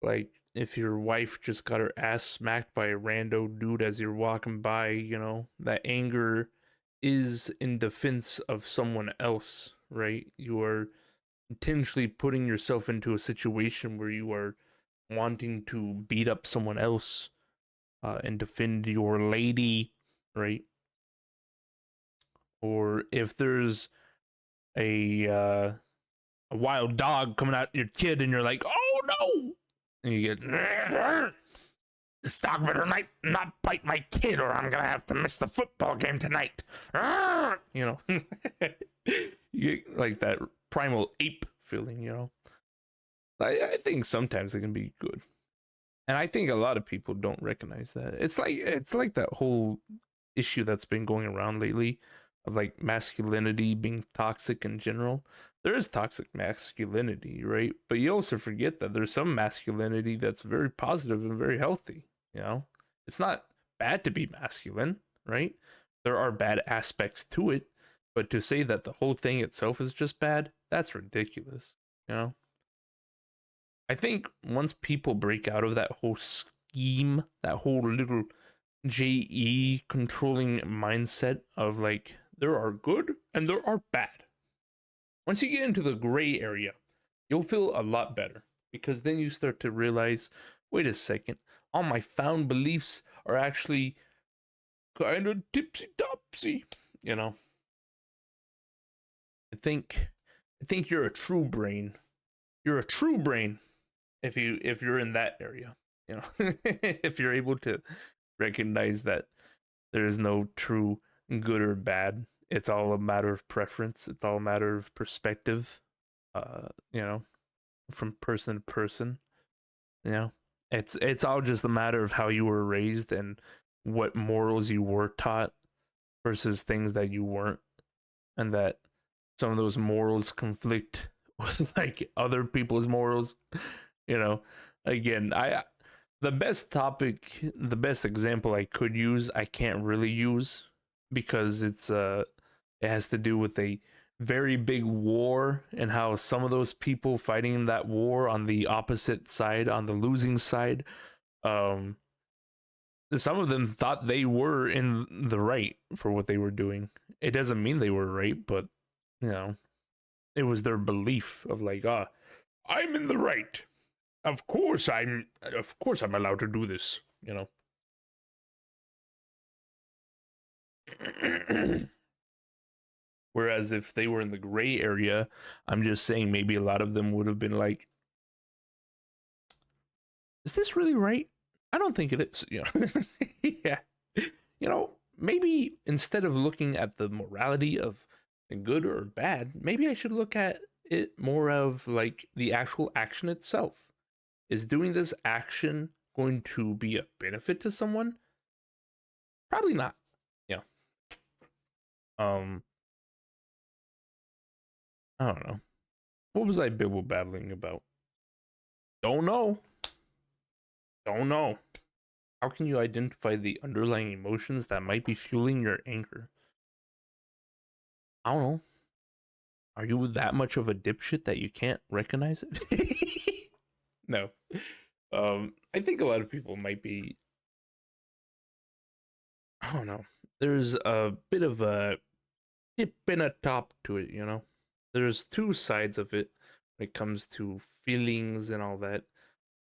Like if your wife just got her ass smacked by a rando dude as you're walking by, that anger is in defense of someone else, right? You are intentionally putting yourself into a situation where you are wanting to beat up someone else and defend your lady, right? Or if there's a uh, a wild dog coming at your kid and you're like, oh no, and you get, this dog better not bite my kid or I'm gonna have to miss the football game tonight. You know, you get like that primal ape feeling. I think sometimes it can be good, and I think a lot of people don't recognize that. It's like that whole issue that's been going around lately of like masculinity being toxic in general. There is toxic masculinity, right? But you also forget that there's some masculinity that's very positive and very healthy. It's not bad to be masculine, right? There are bad aspects to it, but to say that the whole thing itself is just bad, that's ridiculous. You know, I think once people break out of that whole scheme, that whole little JE controlling mindset of like there are good and there are bad. Once you get into the gray area, you'll feel a lot better because then you start to realize, wait a second, all my found beliefs are actually kind of tipsy topsy. You know, I think you're a true brain. You're a true brain if you're in that area. If you're able to recognize that there is no true good or bad. It's all a matter of preference. It's all a matter of perspective. Uh, you know, from person to person. You know, it's all just a matter of how you were raised and what morals you were taught versus things that you weren't, and that some of those morals conflict with like other people's morals. You know, again, the best example I could use, I can't really use because it has to do with a very big war and how some of those people fighting in that war on the opposite side, on the losing side, um some of them thought they were in the right for what they were doing. It doesn't mean they were right, but you know, it was their belief of like, I'm in the right. Of course I'm allowed to do this, you know. Whereas if they were in the gray area, I'm just saying maybe a lot of them would have been like, is this really right? I don't think it is, you know. Yeah. You know, maybe instead of looking at the morality of good or bad, maybe I should look at it more of like the actual action itself. Is doing this action going to be a benefit to someone? Probably not. Yeah. Um, I don't know. What was I bibble babbling about? Don't know. Don't know. How can you identify the underlying emotions that might be fueling your anger? I don't know. Are you that much of a dipshit that you can't recognize it? No. I think a lot of people might be. I don't know. There's a bit of a dip and a top to it, you know? There's two sides of it when it comes to feelings and all that.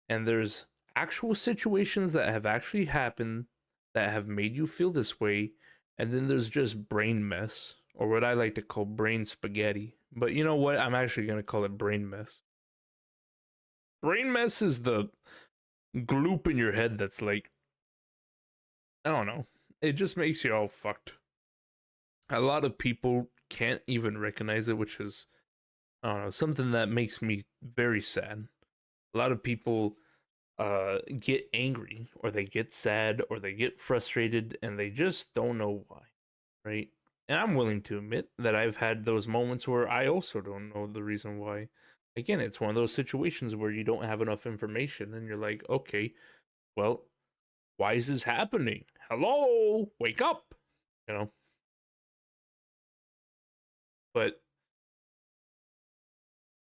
And there's actual situations that have actually happened that have made you feel this way. And then there's just brain mess, or what I like to call brain spaghetti. But you know what? I'm actually going to call it brain mess. Brain mess is the gloop in your head that's like, I don't know. It just makes you all fucked. A lot of people can't even recognize it, which is, I don't know, something that makes me very sad. A lot of people get angry or they get sad or they get frustrated and they just don't know why, right? And I'm willing to admit that I've had those moments where I also don't know the reason why. Again, it's one of those situations where you don't have enough information and you're like, okay, well, why is this happening? Hello, wake up, you know? But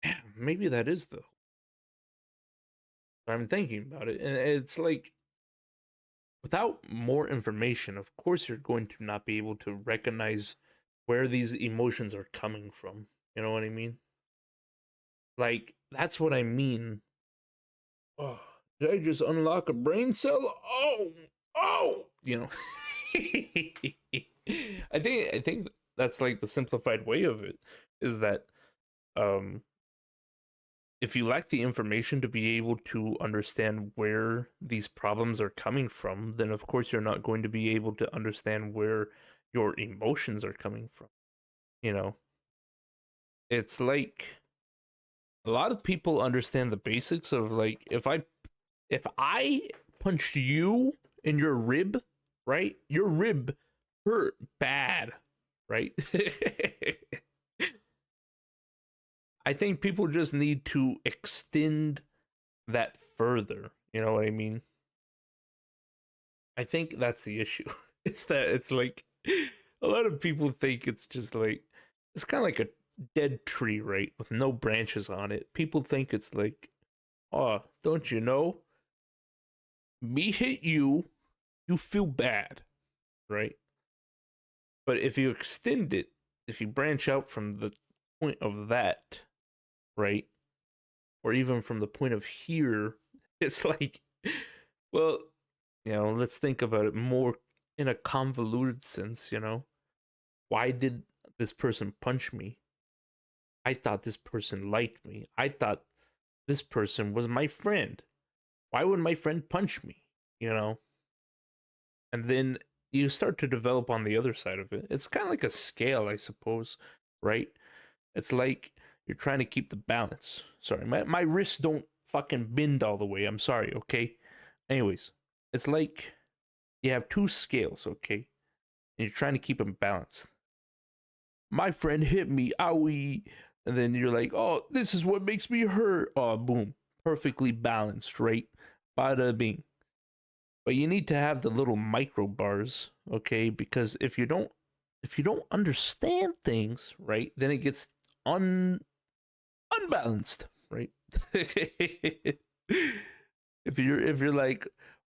yeah, maybe that is the. I'm thinking about it, and it's like without more information, of course, you're going to not be able to recognize where these emotions are coming from. You know what I mean? Like, that's what I mean. Oh, did I just unlock a brain cell? Oh, you know. I think that's like the simplified way of it is that um if you lack the information to be able to understand where these problems are coming from, then of course you're not going to be able to understand where your emotions are coming from. You know, it's like a lot of people understand the basics of like if I punched you in your rib, right? Your rib hurt bad, right? I think people just need to extend that further. You know what I mean? I think that's the issue. It's that it's like a lot of people think it's just like it's kind of like a dead tree, right, with no branches on it. People think it's like, oh, don't you know? Me hit you, you feel bad, right? But if you extend it, if you branch out from the point of that, right, or even from the point of here, it's like, well, you know, let's think about it more in a convoluted sense, you know? Why did this person punch me? I thought this person liked me. I thought this person was my friend. Why would my friend punch me? You know? And then you start to develop on the other side of it. It's kind of like a scale, I suppose, right? It's like you're trying to keep the balance. Sorry, my wrists don't fucking bend all the way. I'm sorry, okay? Anyways, it's like you have two scales, okay? And you're trying to keep them balanced. My friend hit me, owie. And then you're like, oh, this is what makes me hurt. Oh, boom. Perfectly balanced, right? Bada bing. But you need to have the little micro bars, okay? Because if you don't understand things, right, then it gets unbalanced, right? if you're like,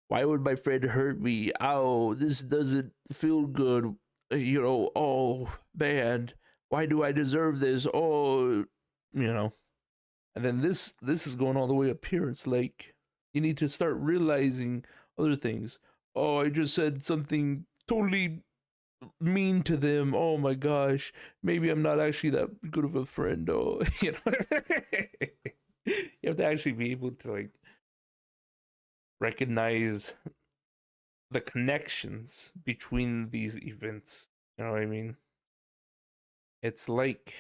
why would my friend hurt me? Oh, this doesn't feel good. You know, oh man, why do I deserve this? Oh, you know. And then this is going all the way up here. It's like you need to start realizing other things. Oh, I just said something totally mean to them. Oh my gosh, maybe I'm not actually that good of a friend. Oh, you know, you have to actually be able to like recognize the connections between these events. You know what I mean? It's like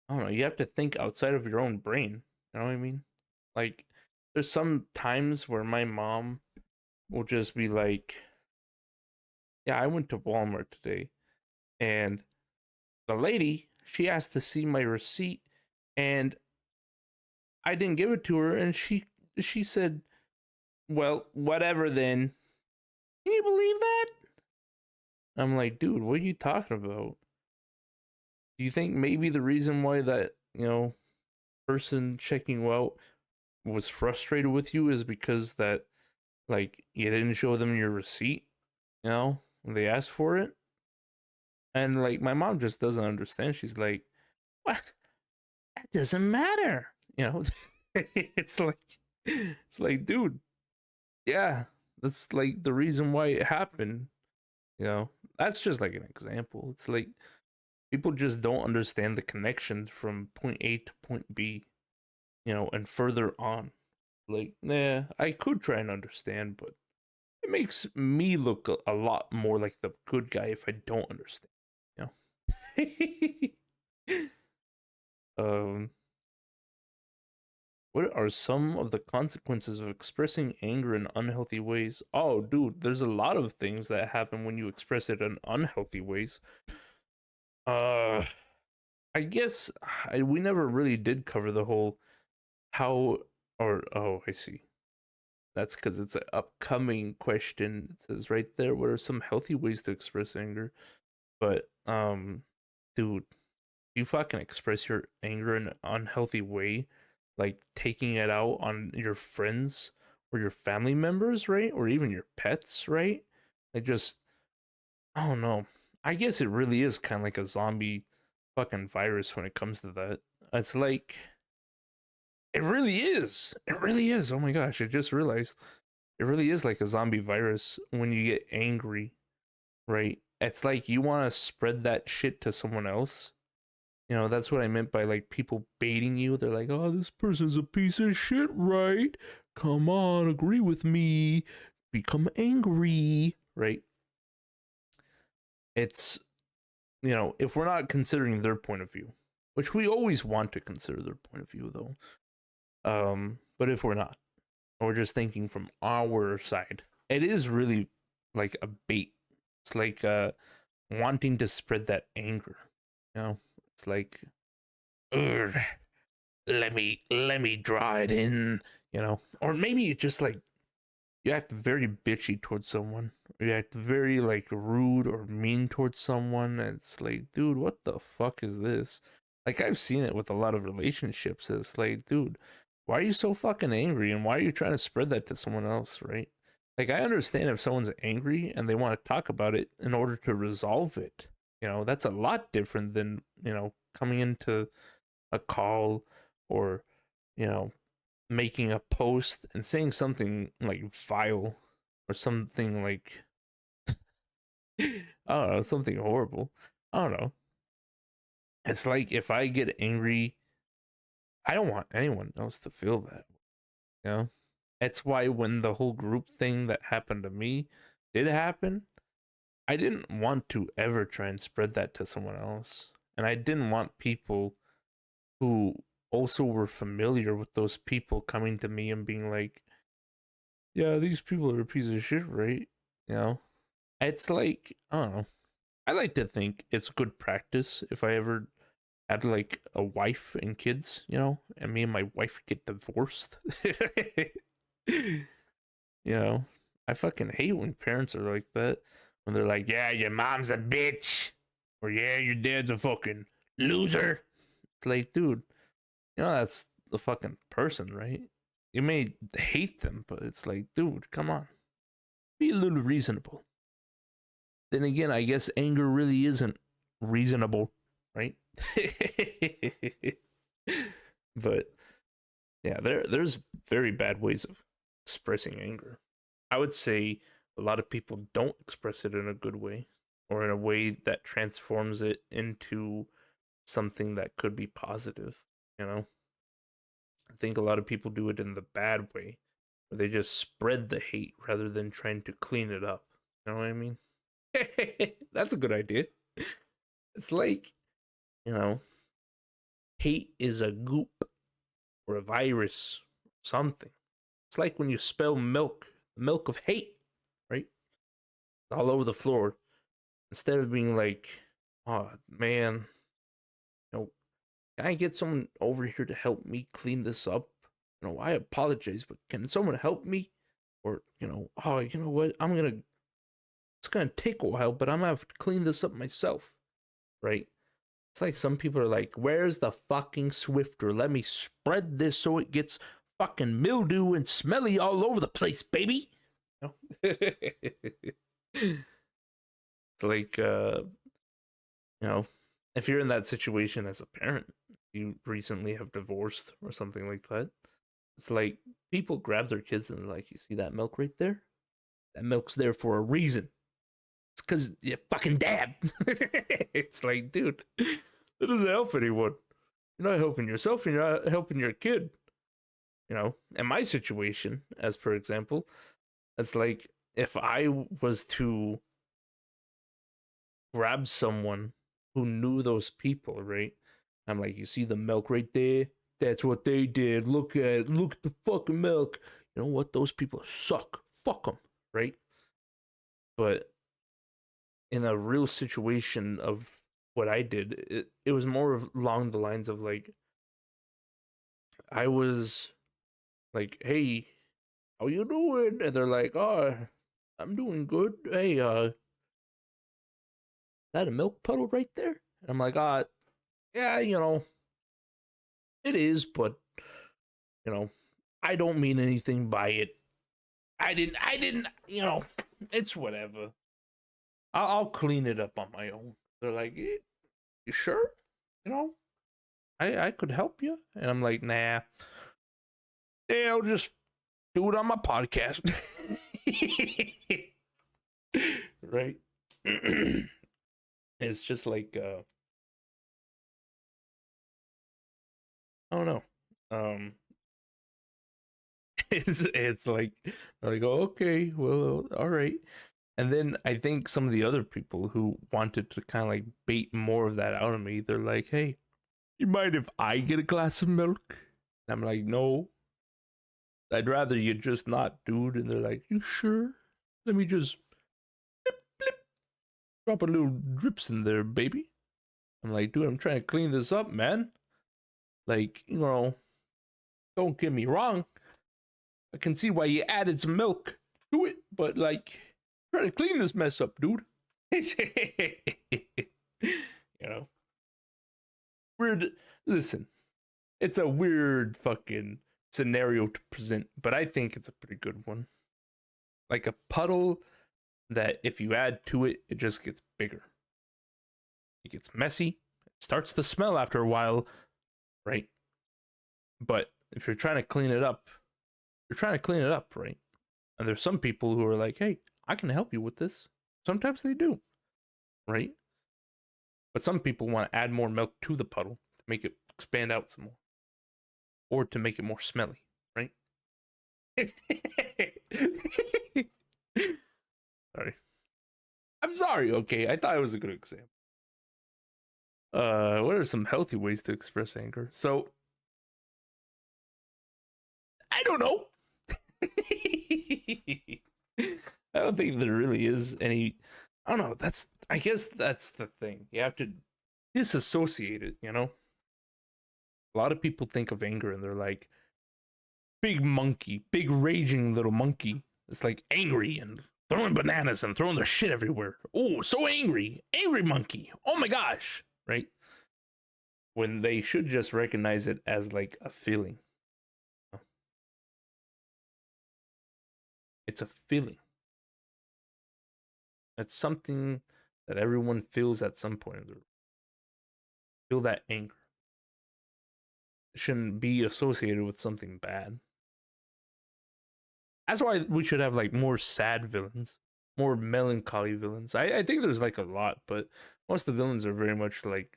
I don't know. You have to think outside of your own brain. You know what I mean? Like, there's some times where my mom will just be like, "Yeah, I went to Walmart today, and the lady she asked to see my receipt, and I didn't give it to her, and she said, well, whatever then." Can you believe that? I'm like, dude, what are you talking about? Do you think maybe the reason why that person checking you out was frustrated with you is because that like you didn't show them your receipt, when they asked for it? And like my mom just doesn't understand. She's like, "What? That doesn't matter." You know, it's like, dude, yeah, that's like the reason why it happened. You know, that's just like an example. It's like people just don't understand the connections from point A to point B, and further on. Like, nah, I could try and understand, but it makes me look a lot more like the good guy if I don't understand. um, what are some of the consequences of expressing anger in unhealthy ways? Oh, dude, there's a lot of things that happen when you express it in unhealthy ways. Uh, I guess we never really did cover the whole how or oh, I see. That's because it's an upcoming question. It says right there, what are some healthy ways to express anger? But dude, you fucking express your anger in an unhealthy way, like taking it out on your friends or your family members, right? Or even your pets, right? Like just I don't know. I guess it really is kind of like a zombie fucking virus when it comes to that. It's like it really is. It really is. Oh my gosh, I just realized it really is like a zombie virus when you get angry, right? It's like you want to spread that shit to someone else. That's what I meant by like people baiting you. They're like, "Oh, this person's a piece of shit, right? Come on, agree with me. Become angry," right? It's, if we're not considering their point of view, which we always want to consider their point of view though. But if we're not, or we're just thinking from our side, it is really like a bait. It's like wanting to spread that anger. It's like, "Ugh, let me draw it in," or maybe you just like you act very bitchy towards someone, or you act very like rude or mean towards someone. And it's like, dude, what the fuck is this? Like I've seen it with a lot of relationships. It's like, dude, why are you so fucking angry, and why are you trying to spread that to someone else, right? Like I understand if someone's angry and they want to talk about it in order to resolve it. That's a lot different than coming into a call or you know making a post and saying something like vile or something like I don't know, something horrible. I don't know. It's like if I get angry, I don't want anyone else to feel that. You know, it's why when the whole group thing that happened to me did happen, I didn't want to ever try and spread that to someone else, and I didn't want people who also were familiar with those people coming to me and being like, "Yeah, these people are a piece of shit, right?" You know, it's like I don't know. I like to think it's good practice if I ever had like a wife and kids, and me and my wife get divorced. you know, I fucking hate when parents are like that. When they're like, "Yeah, your mom's a bitch," or "Yeah, your dad's a fucking loser." It's like, dude, that's the fucking person, right? You may hate them, but it's like, dude, come on, be a little reasonable. Then again, I guess anger really isn't reasonable, right? there's very bad ways of expressing anger. I would say a lot of people don't express it in a good way or in a way that transforms it into something that could be positive, you know? I think a lot of people do it in the bad way, where they just spread the hate rather than trying to clean it up. You know what I mean? That's a good idea. It's like, you know, hate is a goop or a virus, something. It's like when you spill milk, the milk of hate, right? All over the floor. Instead of being like, oh man, can I get someone over here to help me clean this up? I apologize, but can someone help me? Or, oh, you know what? It's gonna take a while, but I'm gonna have to clean this up myself, right? It's like some people are like, where's the fucking Swifter? Let me spread this so it gets fucking mildew and smelly all over the place, baby. It's like, if you're in that situation as a parent, you recently have divorced or something like that. It's like people grab their kids and they're like, you see that milk right there? That milk's there for a reason. It's because you fucking dad. It's like, dude, that doesn't help anyone. You're not helping yourself and you're not helping your kid. In my situation, as per example, it's like if I was to grab someone who knew those people, right? I'm like, you see the milk right there? That's what they did. Look at the fucking milk. You know what? Those people suck. Fuck them, right? But in a real situation of what I did, it was more along the lines of like, I was like, hey, how you doing? And they're like, oh, I'm doing good. Hey, that a milk puddle right there? And I'm like, yeah, it is, but you know, I don't mean anything by it. I didn't, it's whatever. I'll clean it up on my own. They're like, you sure? I could help you. And I'm like, nah. Yeah, I'll just do it on my podcast. Right? It's just like, I don't know. It's like, oh, okay, well, all right. And then I think some of the other people who wanted to kind of like bait more of that out of me, they're like, hey, you mind if I get a glass of milk? And I'm like, no, I'd rather you just not, dude. And they're like, you sure? Let me just blip, blip, drop a little drips in there, baby. I'm like, dude, I'm trying to clean this up, man. Like, don't get me wrong. I can see why you added some milk to it, but like, try to clean this mess up, dude. you know, weird. Listen, it's a weird fucking scenario to present, but I think it's a pretty good one. Like a puddle that if you add to it, it just gets bigger. It gets messy. It starts to smell after a while, right? But if you're trying to clean it up, you're trying to clean it up, right? And there's some people who are like, hey, I can help you with this. Sometimes they do, right? But some people want to add more milk to the puddle to make it expand out some more. Or to make it more smelly, right? Sorry. I'm sorry, okay. I thought it was a good example. What are some healthy ways to express anger? So I don't know. I don't think there really is any. I don't know. I guess that's the thing. You have to disassociate it, A lot of people think of anger and they're like, big monkey, big raging little monkey. It's like angry and throwing bananas and throwing their shit everywhere. Oh, so angry. Angry monkey. Oh my gosh. Right? When they should just recognize it as like a feeling. It's a feeling. It's something that everyone feels at some point in their life. Feel that anger. shouldn't be associated with something bad. That's why we should have like more sad villains, more melancholy villains. I think there's like a lot, but most of the villains are very much like,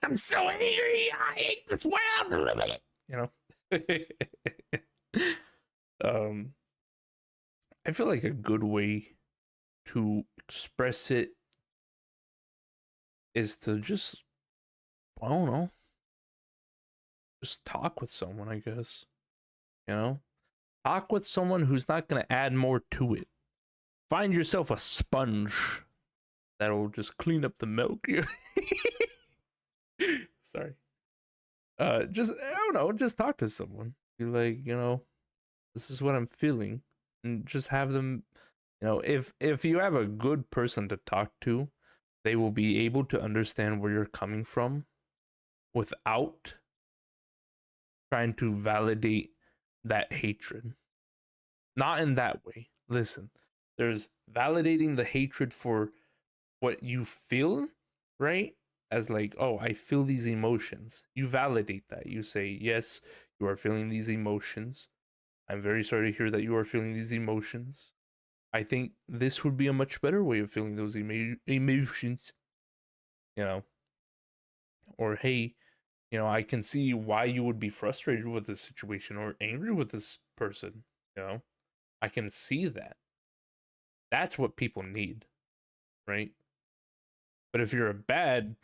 I'm so angry, I hate this world, you know. I feel like a good way to express it is to just, I don't know, just talk with someone, I guess. You know? Talk with someone who's not going to add more to it. Find yourself a sponge that'll just clean up the milk. Sorry. Just, I don't know, just talk to someone. Be like, this is what I'm feeling. And just have them, if you have a good person to talk to, they will be able to understand where you're coming from without trying to validate that hatred. Not in that way. Listen, there's validating the hatred for what you feel, right? As like, oh, I feel these emotions. You validate that. You say, yes, you are feeling these emotions. I'm very sorry to hear that you are feeling these emotions. I think this would be a much better way of feeling those emotions, you know. Or, hey, I can see why you would be frustrated with this situation or angry with this person, I can see that. That's what people need, right? But if you're a bad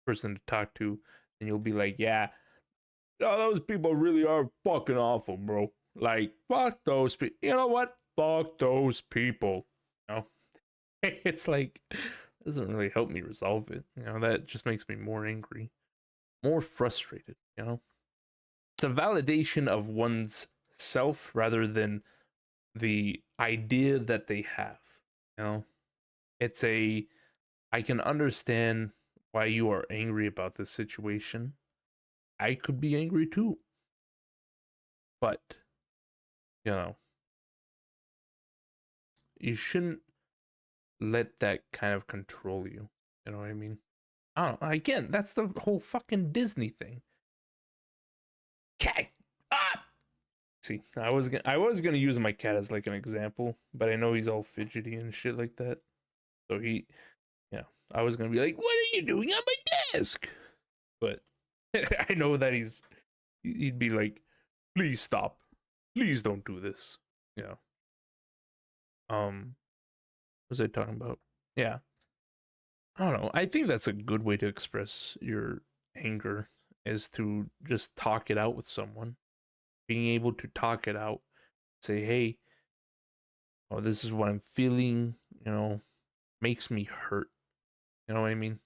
person to talk to, then you'll be like, yeah, those people really are fucking awful, bro. Like, fuck those people. You know what? Fuck those people. You know? It's like, it doesn't really help me resolve it. That just makes me more angry, more frustrated, It's a validation of one's self rather than the idea that they have, you know? It's I can understand why you are angry about this situation. I could be angry too. But, you know, you shouldn't let that kind of control you. You know what I mean? I don't know. Again, that's the whole fucking Disney thing. Cat up. See, I was gonna use my cat as like an example, but I know he's all fidgety and shit like that. So yeah, I was gonna be like, "What are you doing on my desk?" But I know that he'd be like, "Please stop, please don't do this." Yeah. What was I talking about? Yeah, I don't know. I think that's a good way to express your anger is to just talk it out with someone. Being able to talk it out, say, "Hey, oh, this is what I'm feeling." Makes me hurt. You know what I mean?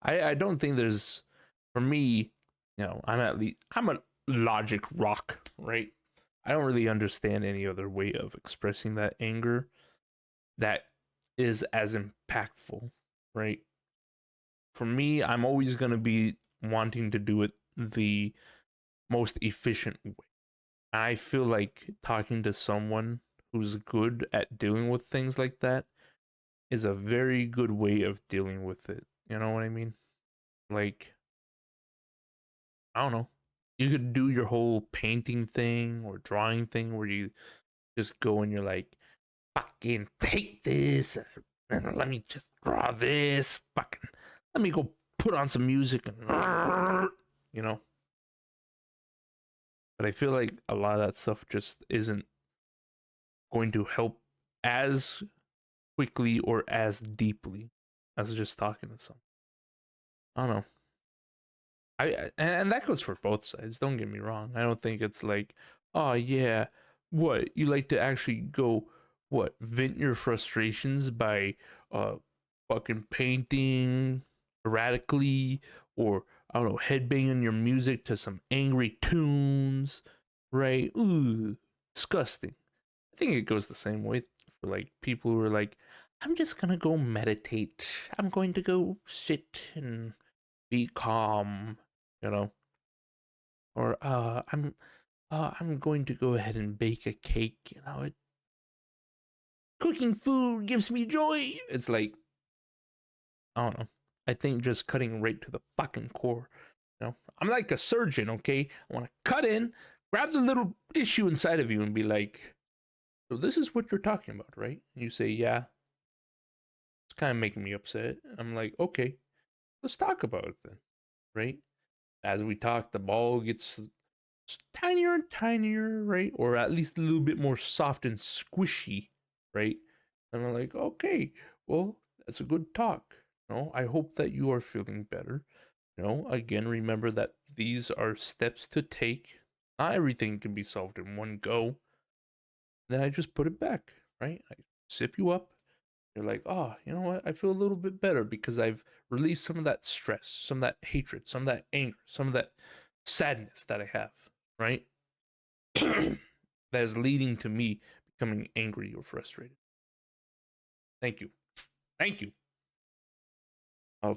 I don't think there's for me, I'm a logic rock, right? I don't really understand any other way of expressing that anger that is as impactful, right? For me, I'm always going to be wanting to do it the most efficient way. I feel like talking to someone who's good at dealing with things like that is a very good way of dealing with it. You know what I mean? Like, I don't know. You could do your whole painting thing or drawing thing where you just go and you're like, fucking take this. Let me just draw this. Fucking, let me go put on some music and, you know. But I feel like a lot of that stuff just isn't going to help as quickly or as deeply as just talking to someone. I don't know. And that goes for both sides. Don't get me wrong. I don't think it's like, oh yeah, what you like to actually go, what vent your frustrations by, fucking painting erratically, or I don't know, headbanging your music to some angry tunes, right? Ooh, disgusting. I think it goes the same way for like people who are like, I'm just gonna go meditate. I'm going to go sit and be calm, you know. Or I'm going to go ahead and bake a cake, cooking food gives me joy. It's like, I don't know. I think just cutting right to the fucking core. You know, I'm like a surgeon, okay? I want to cut in, grab the little issue inside of you, and be like, "So this is what you're talking about, right?" And you say, "Yeah." It's kind of making me upset. I'm like, "Okay, let's talk about it then," right? As we talk, the ball gets tinier and tinier, right? Or at least a little bit more soft and squishy, right? And I'm like, okay, well, that's a good talk. I hope that you are feeling better. Again, remember that these are steps to take. Not everything can be solved in one go. Then I just put it back, right? I sip you up. You're like, oh, you know what? I feel a little bit better because I've released some of that stress, some of that hatred, some of that anger, some of that sadness that I have, right? That is leading to me becoming angry or frustrated. Thank you. Thank you.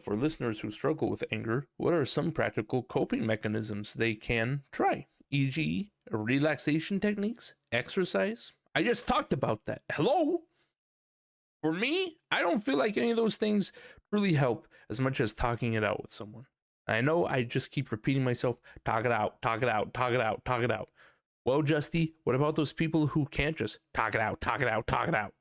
For listeners who struggle with anger, what are some practical coping mechanisms they can try? E.g., relaxation techniques, exercise? I just talked about that. Hello? For me, I don't feel like any of those things really help as much as talking it out with someone. I know I just keep repeating myself, talk it out, talk it out, talk it out, talk it out. Well, Justy, what about those people who can't just talk it out, talk it out, talk it out?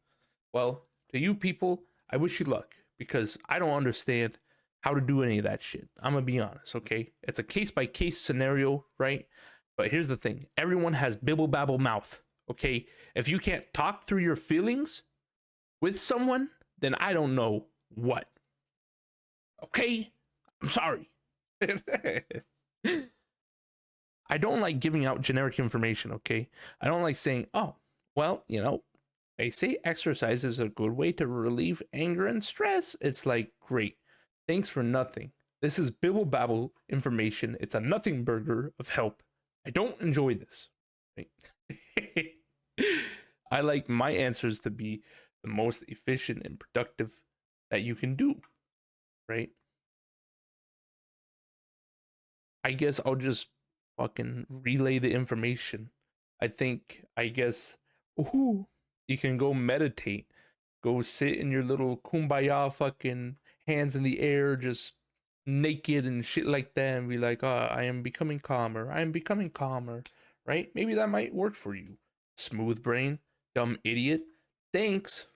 Well, to you people, I wish you luck because I don't understand how to do any of that shit. I'm gonna be honest, okay? It's a case by case scenario, right? But here's the thing everyone has bibble babble mouth, okay? If you can't talk through your feelings with someone, then I don't know what. Okay? I'm sorry. I don't like giving out generic information, okay? I don't like saying, oh, well, they say exercise is a good way to relieve anger and stress. It's like, great. Thanks for nothing. This is bibble babble information. It's a nothing burger of help. I don't enjoy this. Right? I like my answers to be the most efficient and productive that you can do, right? I guess I'll just fucking relay the information. I guess, ooh, you can go meditate, go sit in your little kumbaya fucking hands in the air, just naked and shit like that, and be like, I am becoming calmer. I am becoming calmer, right? Maybe that might work for you. Smooth brain, dumb idiot. Thanks.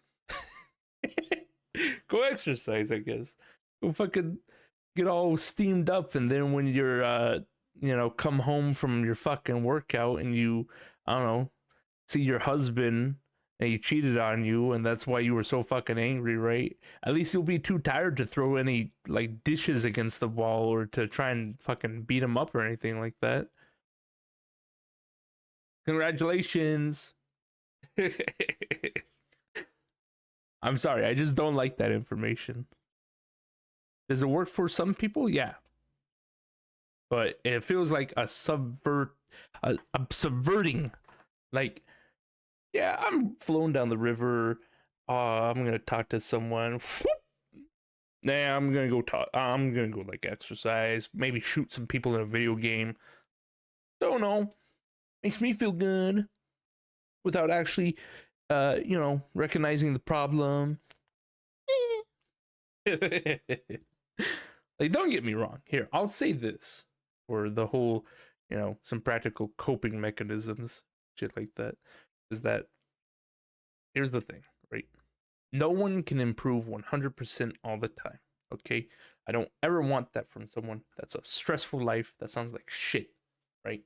Go exercise, I guess. Go fucking get all steamed up, and then when you're come home from your fucking workout and you, I don't know, see your husband and he cheated on you and that's why you were so fucking angry, right? At least you'll be too tired to throw any like dishes against the wall or to try and fucking beat him up or anything like that. Congratulations. I'm sorry, I just don't like that information. Does it work for some people? Yeah, but it feels like a subverting. Like, yeah, I'm flowing down the river. I'm gonna talk to someone. Nah, I'm gonna go talk. I'm gonna go like exercise. Maybe shoot some people in a video game. Don't know. Makes me feel good without actually, recognizing the problem. Like, don't get me wrong. Here, I'll say this for the whole, some practical coping mechanisms, shit like that. Is that here's the thing, right? No one can improve 100% all the time. Okay, I don't ever want that from someone. That's a stressful life. That sounds like shit, right?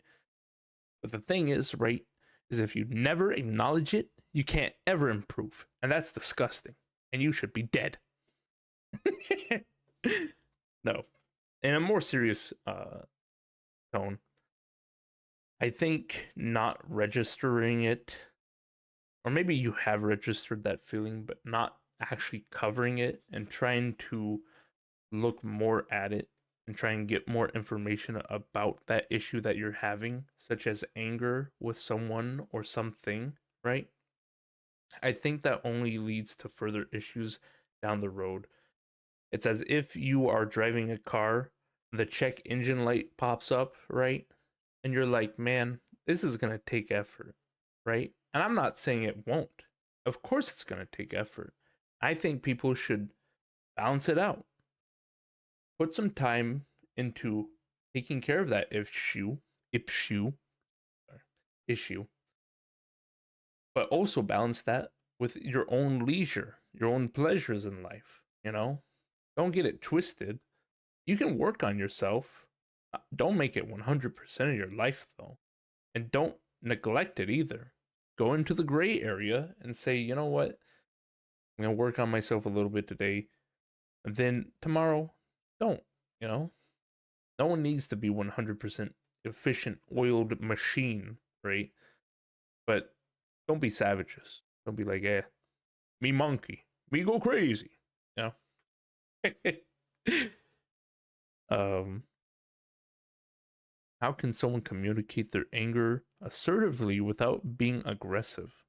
But the thing is, right, is if you never acknowledge it, you can't ever improve, and that's disgusting. And you should be dead. No, in a more serious tone, I think not registering it, or maybe you have registered that feeling, but not actually covering it and trying to look more at it and try and get more information about that issue that you're having, such as anger with someone or something, right? I think that only leads to further issues down the road. It's as if you are driving a car, the check engine light pops up, right? And you're like, man, this is going to take effort, right? And I'm not saying it won't. Of course, it's going to take effort. I think people should balance it out. put some time into taking care of that issue, issue, but also balance that with your own leisure, your own pleasures in life. Don't get it twisted. You can work on yourself. Don't make it 100% of your life, though. And don't neglect it either. Go into the gray area and say, you know what? I'm going to work on myself a little bit today. And then tomorrow, don't. You know? No one needs to be 100% efficient, oiled machine, right? But don't be savages. Don't be like, me monkey. Me go crazy. You know? um, how can someone communicate their anger assertively without being aggressive?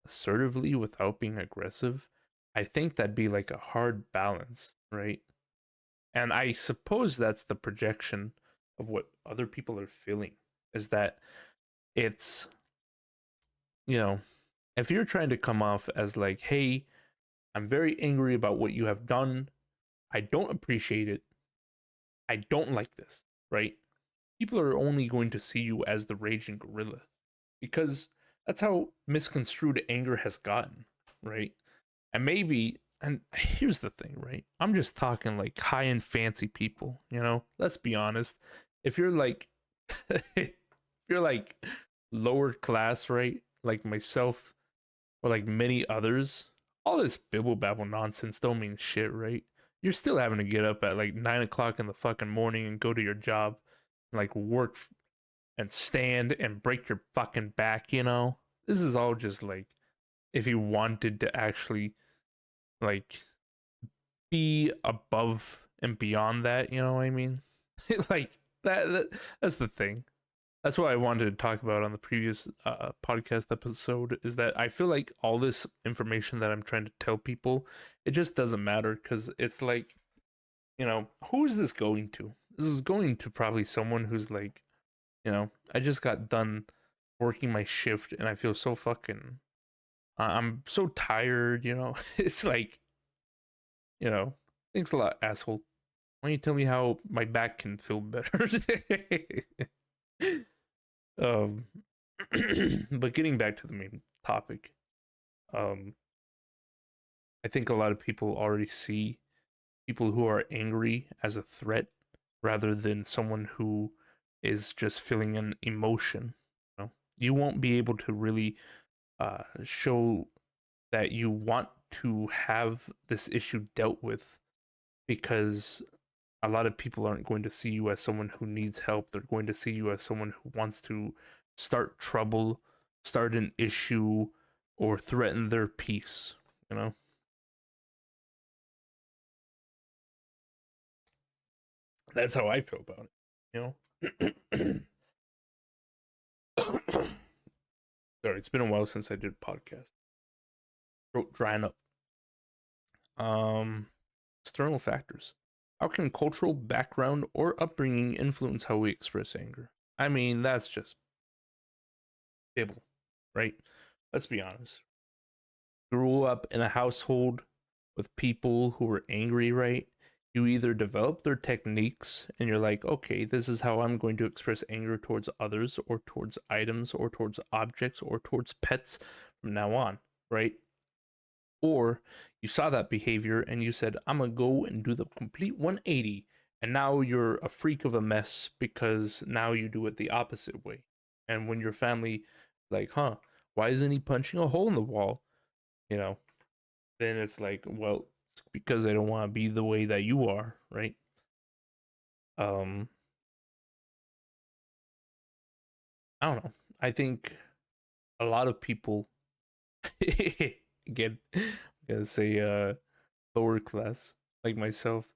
Assertively without being aggressive? I think that'd be like a hard balance, right? And I suppose that's the projection of what other people are feeling, is that it's, you know, if you're trying to come off as like, hey, I'm very angry about what you have done, I don't appreciate it, I don't like this, right? People are only going to see you as the raging gorilla because that's how misconstrued anger has gotten, right? And maybe, and here's the thing, right? I'm just talking like high and fancy people, Let's be honest. If you're like, if you're like lower class, right? Like myself or like many others, all this bibble babble nonsense don't mean shit, right? You're still having to get up at like 9 o'clock in the fucking morning and go to your job, and like work and stand and break your fucking back. This is all just like if you wanted to actually like be above and beyond that, you know what I mean? Like that's the thing. That's what I wanted to talk about on the previous podcast episode, is that I feel like all this information that I'm trying to tell people, it just doesn't matter, because it's like, who is this going to? This is going to probably someone who's like, I just got done working my shift and I feel so fucking, I'm so tired. It's like, you know, thanks a lot, asshole. Why don't you tell me how my back can feel better? um, but getting back to the main topic, um, I think a lot of people already see people who are angry as a threat rather than someone who is just feeling an emotion. You won't be able to really show that you want to have this issue dealt with, because a lot of people aren't going to see you as someone who needs help. They're going to see you as someone who wants to start trouble, start an issue, or threaten their peace. You know, that's how I feel about it. Sorry, it's been a while since I did a podcast. Throat drying up. Um, External factors. How can cultural background or upbringing influence how we express anger? I mean, that's just fibble, right? Let's be honest. Grew up in a household with people who were angry, right? You either develop their techniques and you're like, okay, this is how I'm going to express anger towards others or towards items or towards objects or towards pets from now on, right? Or you saw that behavior and you said, I'm going to go and do the complete 180. And now you're a freak of a mess because now you do it the opposite way. And when your family, like, why isn't he punching a hole in the wall? You know, then it's like, well, it's because I don't want to be the way that you are, right? Um, I don't know. I think a lot of people, again, I'm gonna say lower class, like myself.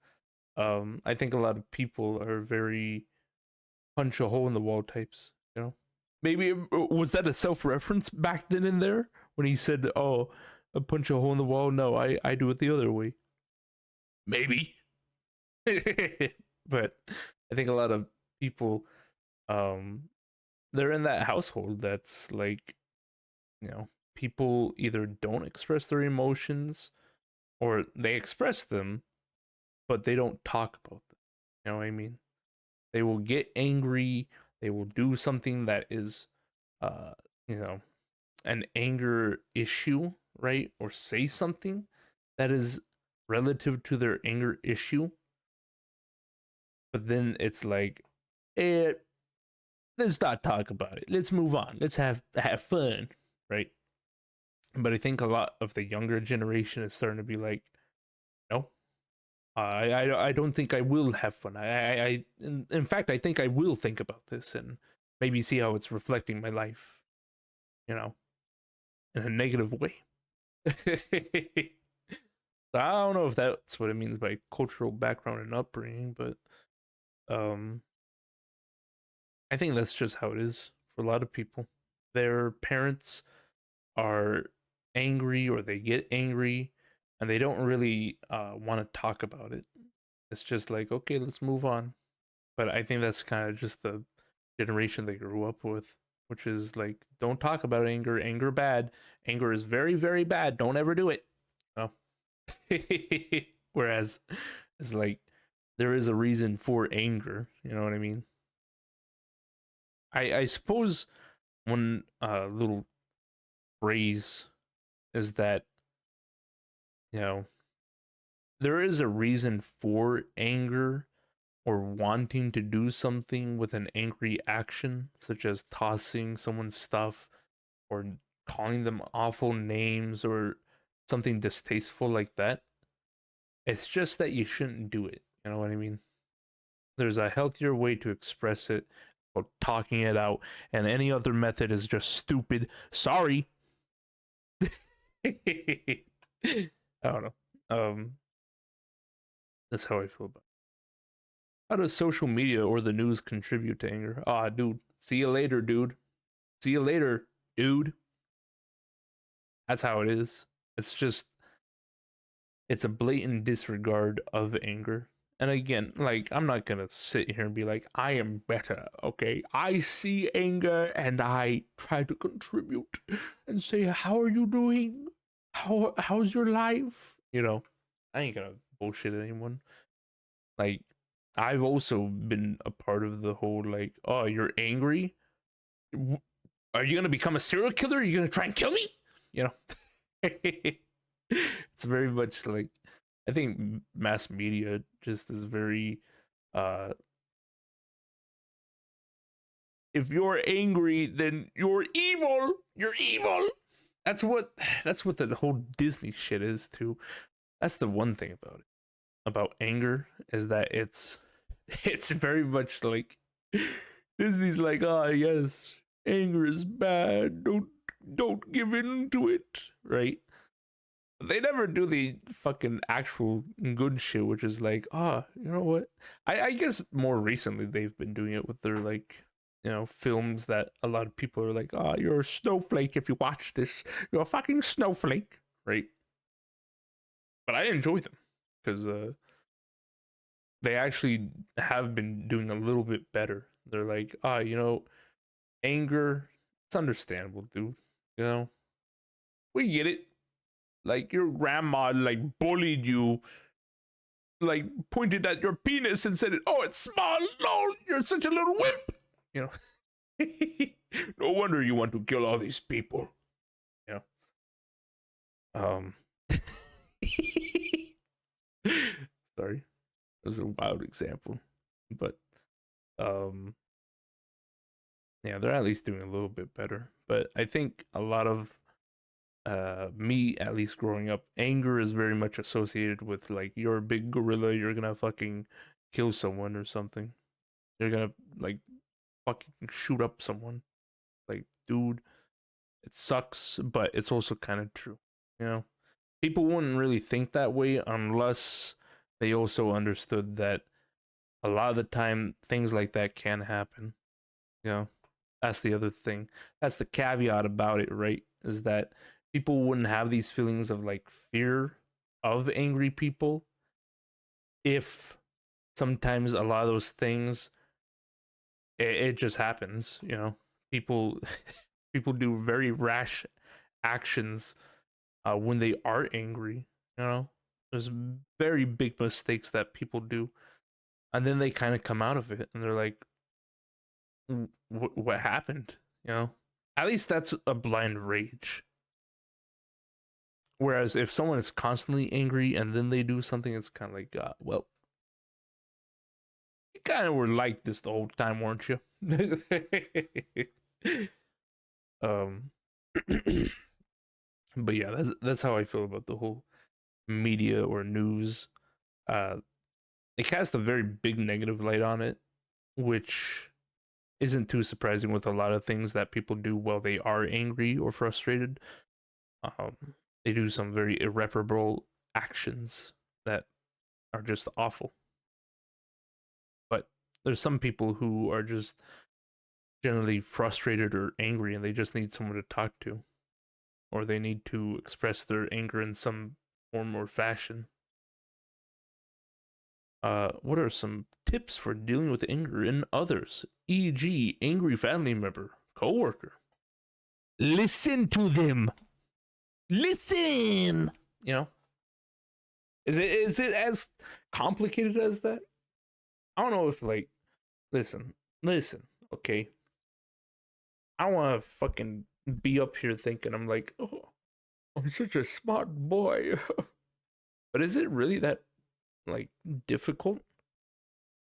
I think a lot of people are very punch a hole in the wall types. Maybe was that a self reference back then in there when he said, "Oh, a punch a hole in the wall"? No, I do it the other way. Maybe, but I think a lot of people, um, they're in that household that's like, people either don't express their emotions or they express them, but they don't talk about them. You know what I mean? They will get angry, they will do something that is uh you know, an anger issue, right? Or say something that is relative to their anger issue, but then it's like, eh, let's not talk about it. Let's move on. Let's have fun, right? But I think a lot of the younger generation is starting to be like, no, I don't think I will have fun. In fact, I think I will think about this and maybe see how it's reflecting my life, you know, in a negative way. So I don't know if that's what it means by cultural background and upbringing, but um, I think that's just how it is for a lot of people. Their parents are angry or they get angry and they don't really want to talk about it. It's just like, okay, let's move on. But I think that's kind of just the generation they grew up with, which is like, don't talk about anger. Anger bad. Anger is very, very bad. Don't ever do it. No. Whereas it's like there is a reason for anger. You know what I mean? I suppose one little phrase is that, you know, there is a reason for anger or wanting to do something with an angry action, such as tossing someone's stuff or calling them awful names or something distasteful like that. It's just that you shouldn't do it. You know what I mean? There's a healthier way to express it or talking it out, and any other method is just stupid. Sorry. I don't know. That's how I feel about it. How does social media or the news contribute to anger? Ah, dude. See you later, dude. See you later, dude. That's how it is. It's just, it's a blatant disregard of anger. And again, like, I'm not gonna sit here and be like, I am better, okay? I see anger and I try to contribute and say, how are you doing? How's your life? You know, I ain't gonna bullshit anyone. Like, I've also been a part of the whole like, oh, you're angry? Are you gonna become a serial killer? Are you gonna try and kill me? You know, it's very much like, I think mass media just is very uh if you're angry, then you're evil. You're evil. That's what that's what the whole Disney shit is too. That's the one thing about anger is that it's very much like Disney's like, ah, yes, anger is bad. Don't give in to it, right? They never do the fucking actual good shit, which is like, ah, you know what? I guess more recently they've been doing it with their like, you know, films that a lot of people are like, ah, you're a snowflake if you watch this. You're a fucking snowflake, right? But I enjoy them because they actually have been doing a little bit better. They're like, ah, you know, anger, it's understandable, dude. You know, we get it. Like your grandma like bullied you, like pointed at your penis and said, "Oh, it's small. No, you're such a little wimp." You know, no wonder you want to kill all these people. You know, sorry, it was a wild example, but um, yeah, they're at least doing a little bit better. But I think a lot of me at least growing up, anger is very much associated with like, you're a big gorilla, you're gonna fucking kill someone or something. You're gonna like fucking shoot up someone. Like, dude, it sucks, but it's also kind of true. You know, people wouldn't really think that way unless they also understood that a lot of the time things like that can happen. You know, that's the other thing. That's the caveat about it, right? Is that people wouldn't have these feelings of like fear of angry people if sometimes a lot of those things, it just happens, you know. People people do very rash actions when they are angry, you know. There's very big mistakes that people do and then they kind of come out of it and they're like, what happened? You know, at least that's a blind rage. Whereas if someone is constantly angry and then they do something, it's kind of like, well, you kind of were like this the whole time, weren't you? um, but yeah, that's how I feel about the whole media or news. Uh, they cast a very big negative light on it, which isn't too surprising with a lot of things that people do while they are angry or frustrated. Um, they do some very irreparable actions that are just awful. But there's some people who are just generally frustrated or angry and they just need someone to talk to, or they need to express their anger in some form or fashion. What are some tips for dealing with anger in others, e.g., angry family member, coworker? Listen to them. Listen. You know, is it as complicated as that? I don't know if like listen. Okay, I want to fucking be up here thinking I'm like, oh, I'm such a smart boy. But is it really that like difficult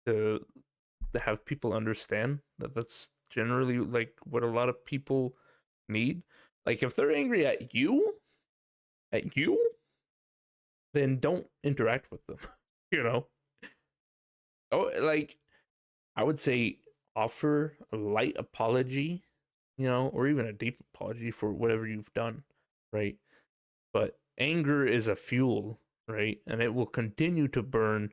to have people understand that that's generally like what a lot of people need? Like if they're angry at you, then don't interact with them. You know? Oh, like I would say offer a light apology, or even a deep apology for whatever you've done, right? But anger is a fuel, right? And it will continue to burn,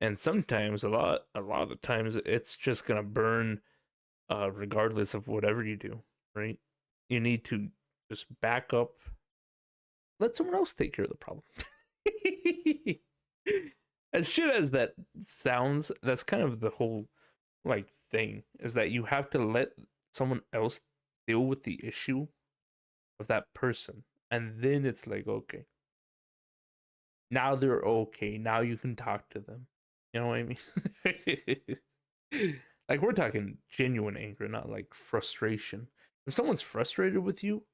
and sometimes a lot of the times it's just going to burn regardless of whatever you do, right? You need to just back up, let someone else take care of the problem. As shit as that sounds, that's kind of the whole like thing, is that you have to let someone else deal with the issue of that person, and then it's like, okay, now they're okay, now you can talk to them, you know what I mean? Like we're talking genuine anger, not like frustration. If someone's frustrated with you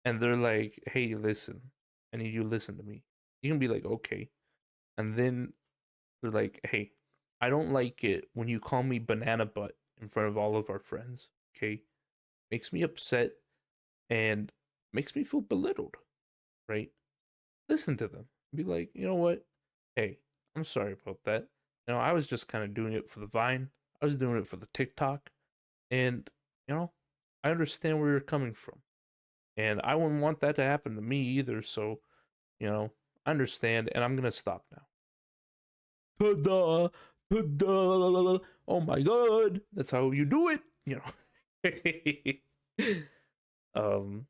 and they're like, hey, listen, I need you to listen to me, you can be like, okay. And then they're like, hey, I don't like it when you call me banana butt in front of all of our friends. Okay. Makes me upset and makes me feel belittled, right? Listen to them. Be like, you know what? Hey, I'm sorry about that. I was just kind of doing it for the Vine. I was doing it for the TikTok. And, I understand where you're coming from. And I wouldn't want that to happen to me either. So, I understand. And I'm going to stop now. Ta-da! Ta-da! Oh my god! That's how you do it! um,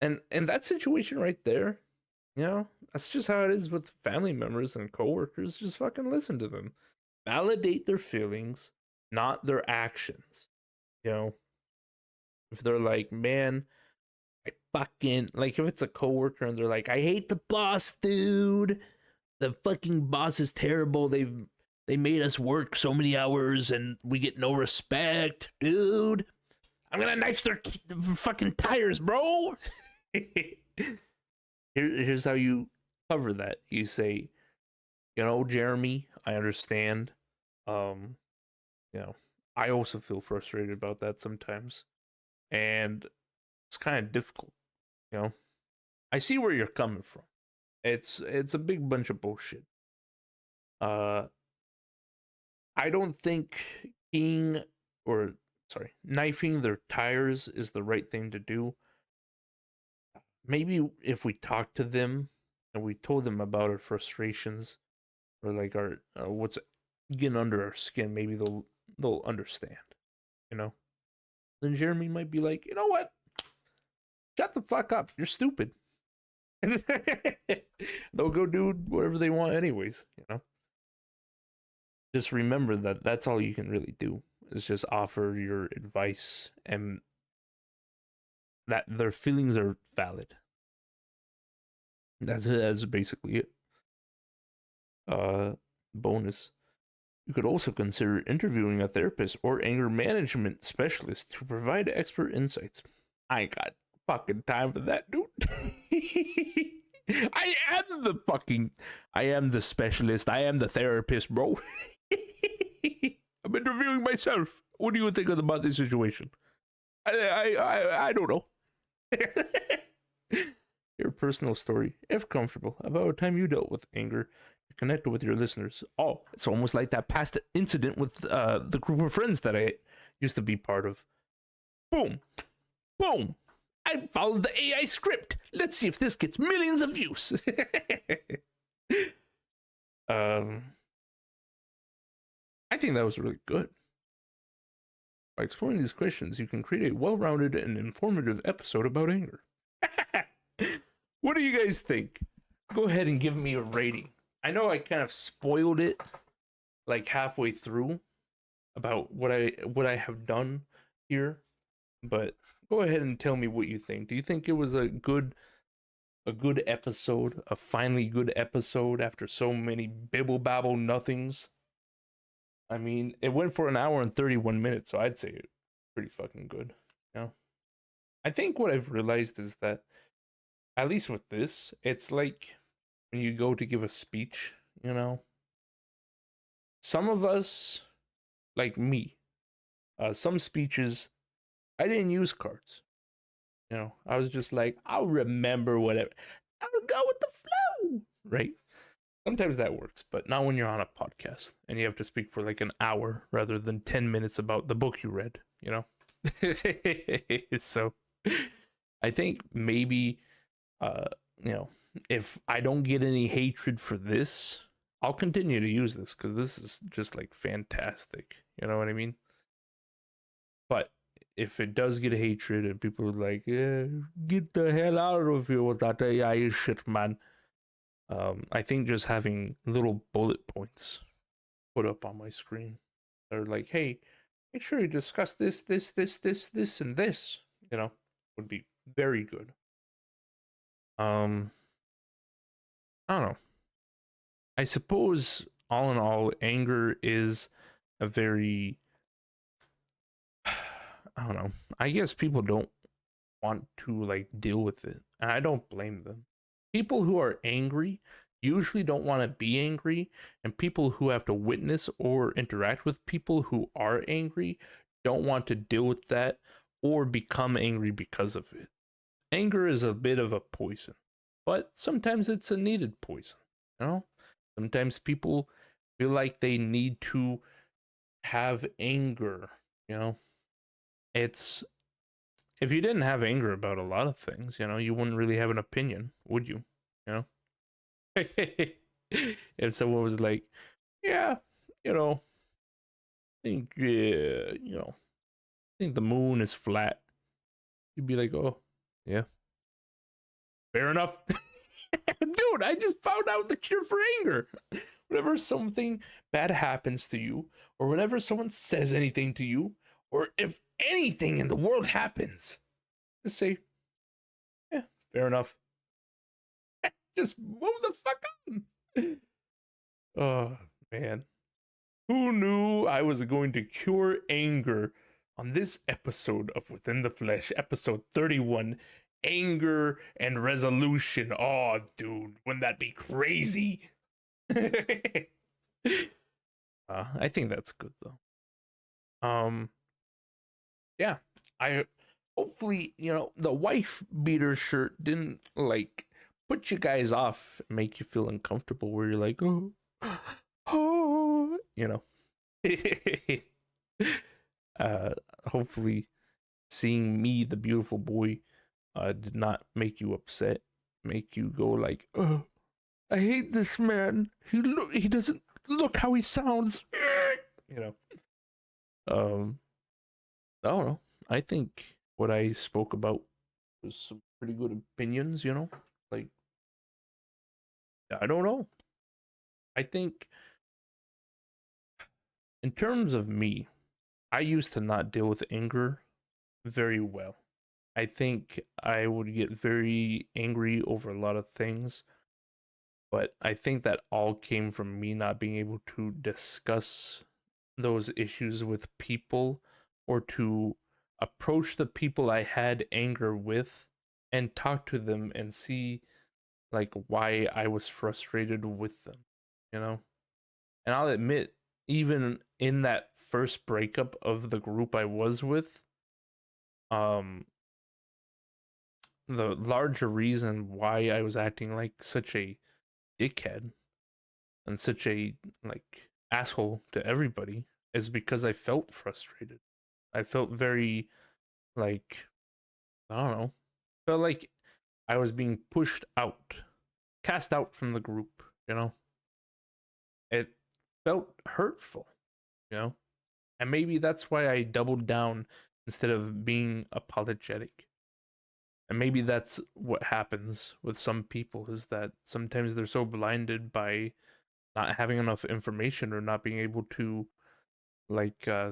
and that situation right there, that's just how it is with family members and coworkers. Just fucking listen to them. Validate their feelings, not their actions. You know, if they're like, man, I fucking like if it's a coworker and they're like, I hate the boss, dude. The fucking boss is terrible. They made us work so many hours and we get no respect, dude. I'm gonna knife their fucking tires, bro. Here's how you cover that. You say, Jeremy, I understand. Um, I also feel frustrated about that sometimes, and it's kind of difficult. You know, I see where you're coming from. It's a big bunch of bullshit. Uh, I don't think keying or sorry, knifing their tires is the right thing to do. Maybe if we talked to them and we told them about our frustrations or like our what's getting under our skin, maybe they'll understand. You know. Then Jeremy might be like, you know what? Shut the fuck up. You're stupid. They'll go do whatever they want anyways. Just remember that that's all you can really do is just offer your advice and that their feelings are valid. That's basically it. Uh Bonus. You could also consider interviewing a therapist or anger management specialist to provide expert insights. I ain't got fucking time for that, dude. I am the specialist. I am the therapist, bro. I'm interviewing myself. What do you think about this situation? I don't know. Your personal story, if comfortable, about a time you dealt with anger, connected with your listeners. Oh, it's almost like that past incident with the group of friends that I used to be part of. Boom, boom. I followed the AI script. Let's see if this gets millions of views. I think that was really good. By exploring these questions, you can create a well-rounded and informative episode about anger. What do you guys think? Go ahead and give me a rating. I know I kind of spoiled it like halfway through about what I have done here, but go ahead and tell me what you think. Do you think it was a good episode, a finally good episode after so many bibble babble nothings? I mean, it went for an hour and 31 minutes, so I'd say it's pretty fucking good. You know? I think what I've realized is that, at least with this, it's like when you go to give a speech, you know? Some of us, like me, some speeches, I didn't use cards. You know, I was just like, I'll remember whatever. I'll go with the flow, right? Sometimes that works, but not when you're on a podcast and you have to speak for like an hour rather than 10 minutes about the book you read, you know? So I think maybe, uh, you know, if I don't get any hatred for this, I'll continue to use this because this is just like fantastic. You know what I mean? But if it does get hatred and people are like, yeah, get the hell out of here with that AI shit, man. I think just having little bullet points put up on my screen, they're like, hey, make sure you discuss this, and this, you know, would be very good. I don't know. I suppose all in all, anger is a very, I don't know. I guess people don't want to like deal with it, and I don't blame them. People who are angry usually don't want to be angry, and people who have to witness or interact with people who are angry don't want to deal with that or become angry because of it. Anger is a bit of a poison, but sometimes it's a needed poison, you know? Sometimes people feel like they need to have anger, you know? It's if you didn't have anger about a lot of things, you know, you wouldn't really have an opinion, would you? You know? If someone was like, yeah, you know, I think, yeah, you know, I think the moon is flat, you'd be like, oh, yeah, fair enough. Dude, I just found out the cure for anger. Whenever something bad happens to you, or whenever someone says anything to you, or if anything in the world happens, just say, yeah, fair enough. Just move the fuck on. Oh, man. Who knew I was going to cure anger on this episode of Within the Flesh, episode 31, Anger and Resolution? Oh, dude, wouldn't that be crazy? I think that's good though. Yeah, I hopefully the wife beater shirt didn't like put you guys off, make you feel uncomfortable, where you're like, oh, oh, uh, hopefully seeing me, the beautiful boy, did not make you upset, make you go like, oh, I hate this man. He doesn't look how he sounds. You know. I don't know. I think what I spoke about was some pretty good opinions, you know? Like, I don't know. I think in terms of me, I used to not deal with anger very well. I think I would get very angry over a lot of things. But I think that all came from me not being able to discuss those issues with people, or to approach the people I had anger with and talk to them and see like why I was frustrated with them, you know? And I'll admit, even in that first breakup of the group I was with, um, the larger reason why I was acting like such a dickhead and such a like asshole to everybody is because I felt frustrated. I felt very like, I don't know, felt like I was being pushed out, cast out from the group, you know? It felt hurtful, you know? And maybe that's why I doubled down instead of being apologetic. And maybe that's what happens with some people, is that sometimes they're so blinded by not having enough information or not being able to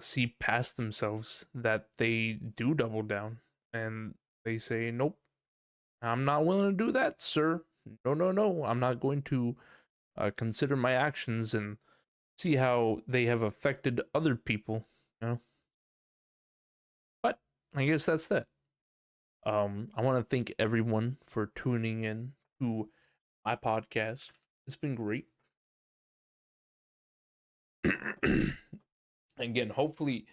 see past themselves that they do double down and they say, nope, I'm not willing to do that, sir. No, no, no, I'm not going to consider my actions and see how they have affected other people, you know. But I guess that's that. I want to thank everyone for tuning in to my podcast. It's been great. Again, hopefully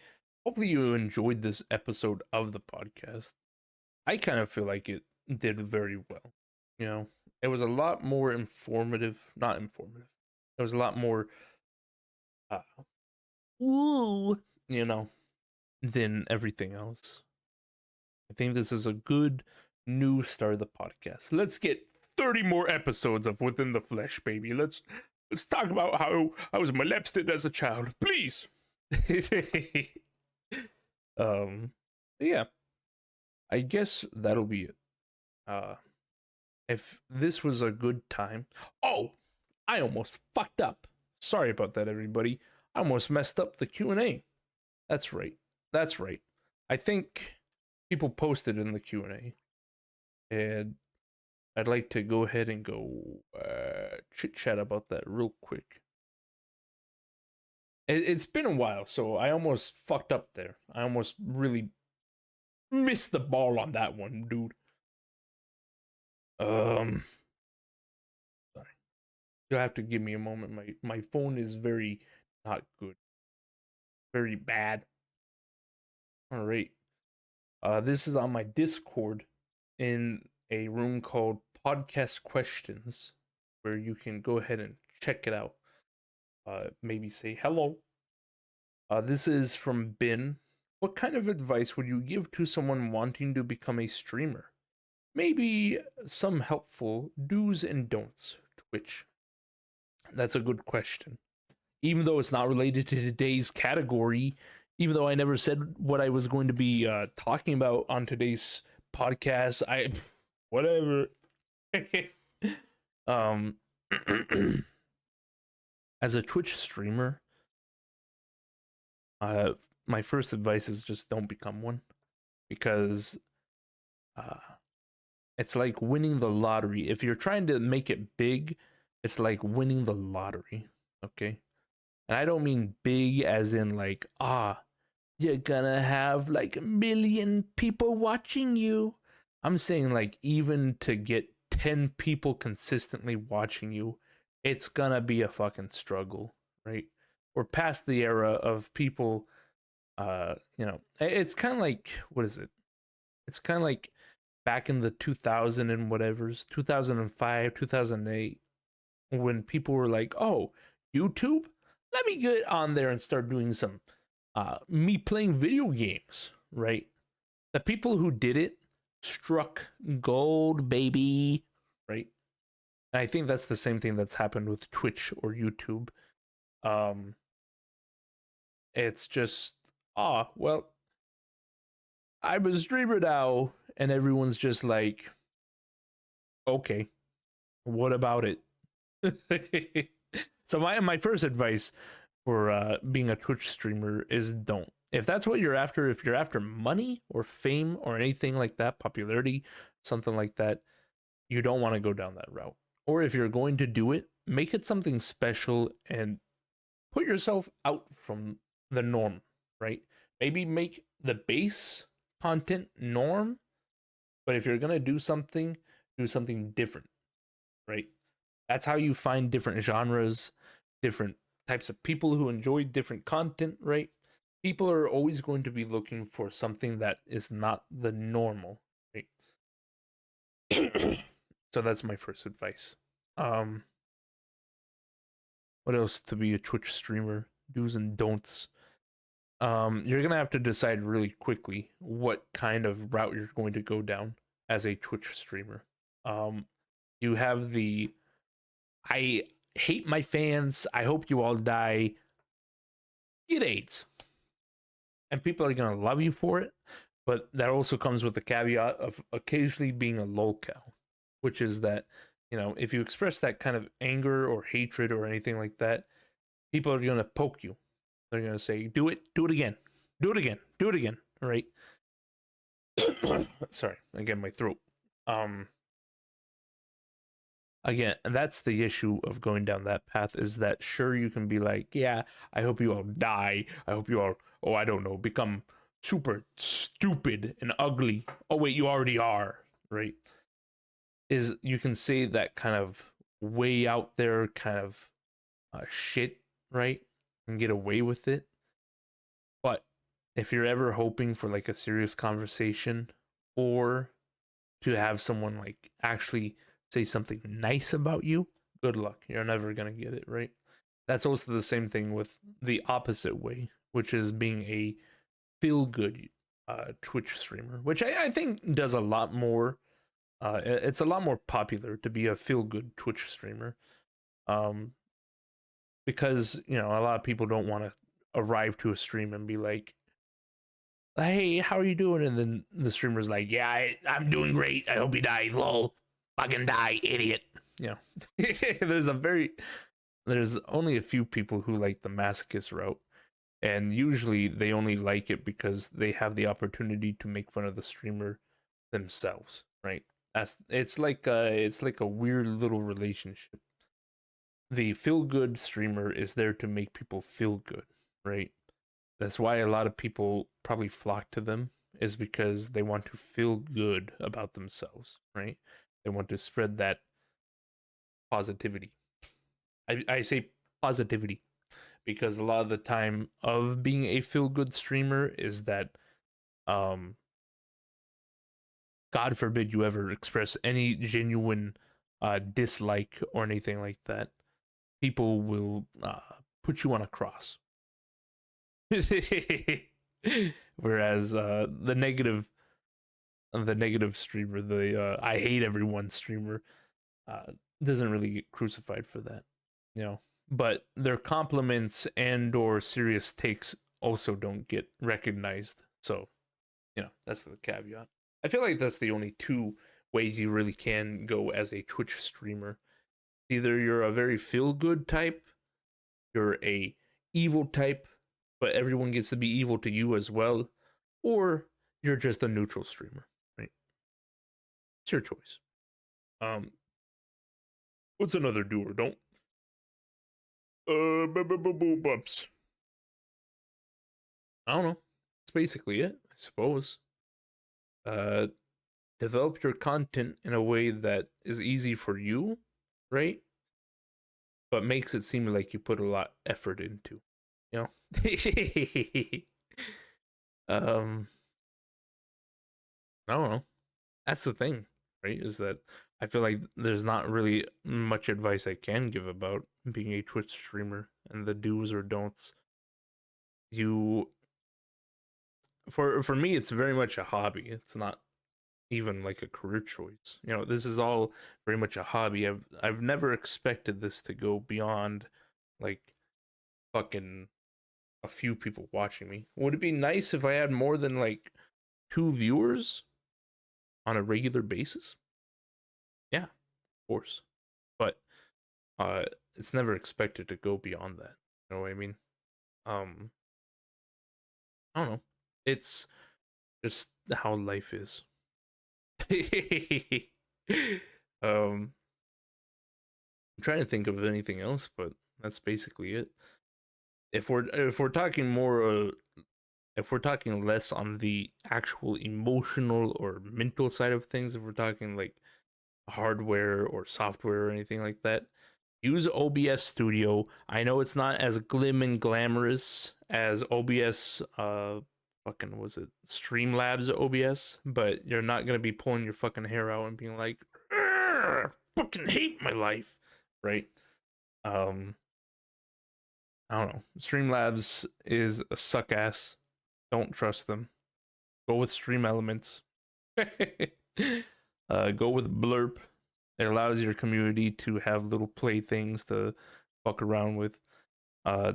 you enjoyed this episode of the podcast. I kind of feel like it did very well. You know, it was a lot more informative, not informative. It was a lot more uh woo, you know, than everything else. I think this is a good new start of the podcast. Let's get 30 more episodes of Within the Flesh, baby. Let's talk about how I was molested as a child, please. um, yeah, I guess that'll be it. Uh, if this was a good time. Oh, I almost fucked up. Sorry about that, everybody. I almost messed up the Q&A. That's right. That's right. I think people posted in the Q&A, and I'd like to go ahead and go chit chat about that real quick. It's been a while, so I almost fucked up there. I almost really missed the ball on that one, dude. Sorry. You'll have to give me a moment. My phone is very not good, very bad. All right. This is on my Discord in a room called Podcast Questions, where you can go ahead and check it out. Maybe say hello. This is from Bin. What kind of advice would you give to someone wanting to become a streamer? Maybe some helpful do's and don'ts. Twitch. That's a good question. Even though it's not related to today's category, even though I never said what I was going to be talking about on today's podcast, whatever. um, as a Twitch streamer, uh, my first advice is just don't become one, because uh, it's like winning the lottery. If you're trying to make it big, it's like winning the lottery. Okay, and I don't mean big as in like, you're gonna have like 1 million people watching you. I'm saying like, even to get 10 people consistently watching you, it's gonna be a fucking struggle, right? We're past the era of people, it's kind of like, what is it? It's kind of like back in the 2000 and whatever's, 2005, 2008, when people were like, oh, YouTube? Let me get on there and start doing some me playing video games, right? The people who did it struck gold, baby, right? And I think that's the same thing that's happened with Twitch or YouTube. Um, it's just, well, I'm a streamer now, and everyone's just like, okay, what about it? So my first advice for being a Twitch streamer is don't. If that's what you're after, if you're after money or fame or anything like that, popularity, something like that, you don't want to go down that route. or if you're going to do it, make it something special and put yourself out from the norm, right? Maybe make the base content norm, but if you're going to do something different, right? That's how you find different genres, different types of people who enjoy different content, right? People are always going to be looking for something that is not the normal, right? So that's my first advice. Um, what else to be a Twitch streamer? Do's and don'ts. You're gonna have to decide really quickly what kind of route you're going to go down as a Twitch streamer. Um, you have the I hate my fans. I hope you all die. Get AIDS, and people are gonna love you for it. But that also comes with the caveat of occasionally being a lolcow, which is that, if you express that kind of anger or hatred or anything like that, people are gonna poke you. They're gonna say, "Do it, do it again, do it again, do it again." Right? Sorry, again, my throat. Um, Again, that's the issue of going down that path, is that sure, you can be like, yeah, I hope you all die. I hope you all, oh, I don't know, become super stupid and ugly. Oh, wait, you already are, right? Is you can say that kind of way out there kind of shit, right? And get away with it. But if you're ever hoping for like a serious conversation, or to have someone like actually say something nice about you, good luck. You're never gonna get it, right? That's also the same thing with the opposite way, which is being a feel good Twitch streamer, which I think does a lot more. It's a lot more popular to be a feel good Twitch streamer, um, because a lot of people don't want to arrive to a stream and be like, "Hey, how are you doing?" And then the streamer's like, "Yeah, I'm doing great. I hope you die. Lol, fucking die, idiot." You know, there's only a few people who like the masochist route, and usually they only like it because they have the opportunity to make fun of the streamer themselves, right? It's like a weird little relationship. The feel good streamer is there to make people feel good, right? That's why a lot of people probably flock to them, is because they want to feel good about themselves, right? They want to spread that positivity. I say positivity because a lot of the time of being a feel good streamer is that, um God forbid you ever express any genuine dislike or anything like that, people will put you on a cross. Whereas the negative streamer, the I hate everyone streamer, uh, doesn't really get crucified for that, you know. But their compliments and or serious takes also don't get recognized. So, that's the caveat. I feel like that's the only two ways you really can go as a Twitch streamer. Either you're a very feel good type, you're a evil type, but everyone gets to be evil to you as well, or you're just a neutral streamer, right? It's your choice. Um, what's another do or don't? Bumps. I don't know. That's basically it, I suppose. Uh, Develop your content in a way that is easy for you, right? But makes it seem like you put a lot effort into, you know. um, I don't know. That's the thing, right? Is that I feel like there's not really much advice I can give about being a Twitch streamer and the do's or don'ts. You for me, it's very much a hobby. It's not even like a career choice. This is all very much a hobby. I've never expected this to go beyond like fucking a few people watching me. Would it be nice if I had more than like 2 viewers on a regular basis? Yeah, of course. But uh it's never expected to go beyond that. You know what I mean? Um I don't know. It's just how life is. um I'm trying to think of anything else, but that's basically it. If we're talking more, if we're talking less on the actual emotional or mental side of things, if we're talking like hardware or software or anything like that, use OBS Studio. I know it's not as glim and glamorous as OBS, fucking was it Streamlabs OBS, but you're not gonna be pulling your fucking hair out and being like, fucking hate my life, right? Um, I don't know. Streamlabs is a suck ass. Don't trust them. Go with Stream Elements. Go with Blurp. It allows your community to have little playthings to fuck around with. Uh,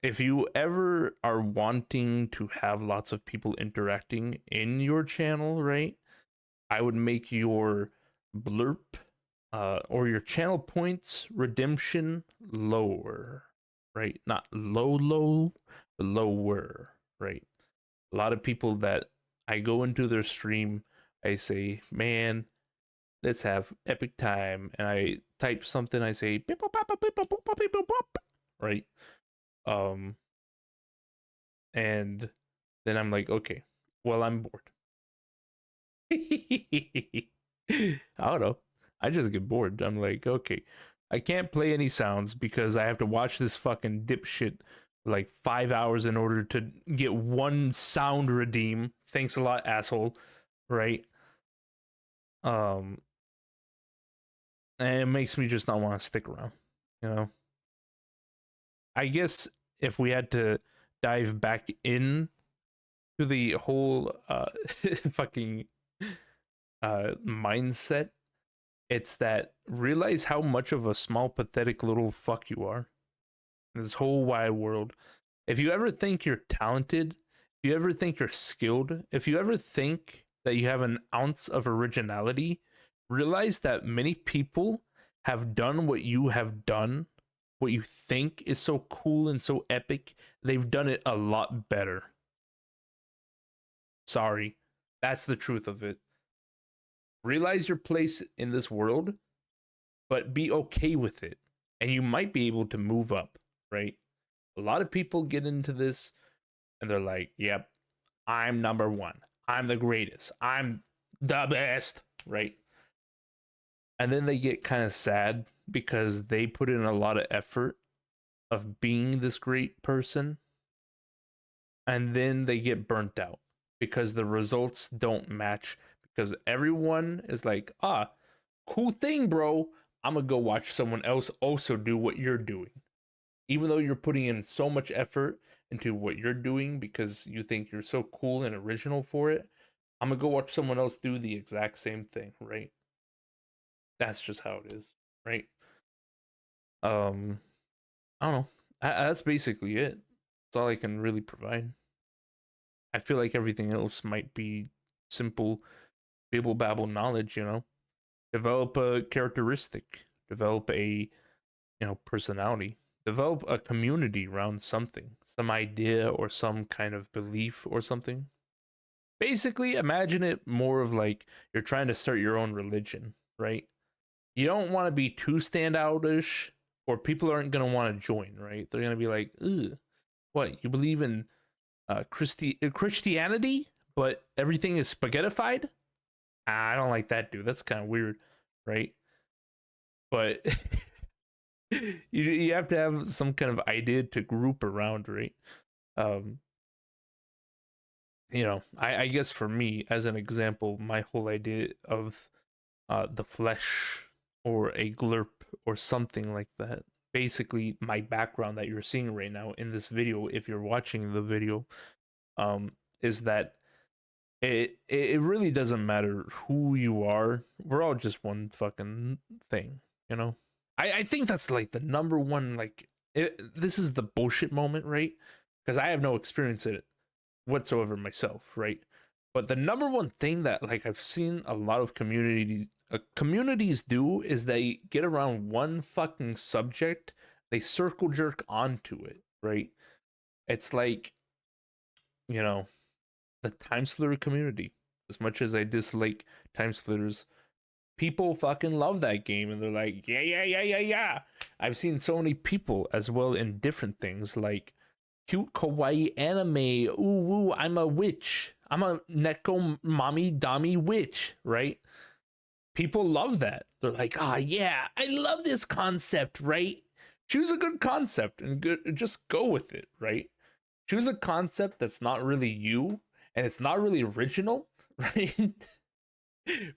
if you ever are wanting to have lots of people interacting in your channel, right? I would make your Blurp or your channel points redemption lower, right? Not low, but lower, right? A lot of people that I go into their stream, I say, man, let's have epic time. And I type something, I say, right? Um, and then I'm like, okay, well, I'm bored. I don't know. I just get bored. I'm like, okay, I can't play any sounds because I have to watch this fucking dipshit like 5 hours in order to get one sound redeem. Thanks a lot, asshole. Right? Um, and it makes me just not want to stick around. You know, I guess if we had to dive back in to the whole fucking mindset, it's that realize how much of a small, pathetic little fuck you are in this whole wide world. If you ever think you're talented, if you ever think you're skilled, if you ever think that you have an ounce of originality, realize that many people have done what you have done, what you think is so cool and so epic. They've done it a lot better. Sorry. That's the truth of it. Realize your place in this world, but be okay with it. And you might be able to move up, right? A lot of people get into this and they're like, yep, I'm number one. I'm the greatest. I'm the best, right? And then they get kind of sad because they put in a lot of effort of being this great person. And then they get burnt out because the results don't match. Because everyone is like, cool thing, bro. I'm going to go watch someone else also do what you're doing. Even though you're putting in so much effort into what you're doing because you think you're so cool and original for it, I'm gonna go watch someone else do the exact same thing, right? That's just how it is, right? Um, I don't know. That's basically it. That's all I can really provide. I feel like everything else might be simple, bibble babble knowledge. Develop a characteristic, develop a personality, develop a community around something, some idea or some kind of belief or something. Basically, imagine it more of like you're trying to start your own religion, right? You don't want to be too standoutish, or people aren't going to want to join, right? They're going to be like, ugh, what, you believe in Christianity, but everything is spaghettified? I don't like that, dude. That's kind of weird, right? But you have to have some kind of idea to group around, right? Um, I guess for me, as an example, my whole idea of the flesh or a glurp or something like that. Basically, my background that you're seeing right now in this video, if you're watching the video, is that it really doesn't matter who you are. We're all just one fucking thing, you know. I think that's like the number one this is the bullshit moment, right? Because I have no experience in it whatsoever myself, right? But the number one thing that like I've seen a lot of communities do is they get around one fucking subject, they circle jerk onto it, right? It's like, you know, the time splitter community. As much as I dislike time splitters, People fucking love that game, and they're like, yeah, yeah, yeah, yeah, yeah. I've seen so many people as well in different things, like cute kawaii anime. Ooh, woo, I'm a witch. I'm a neko mommy dami witch, right? People love that. They're like, ah, yeah, I love this concept, right? Choose a good concept and just go with it, right? Choose a concept that's not really you and it's not really original, right?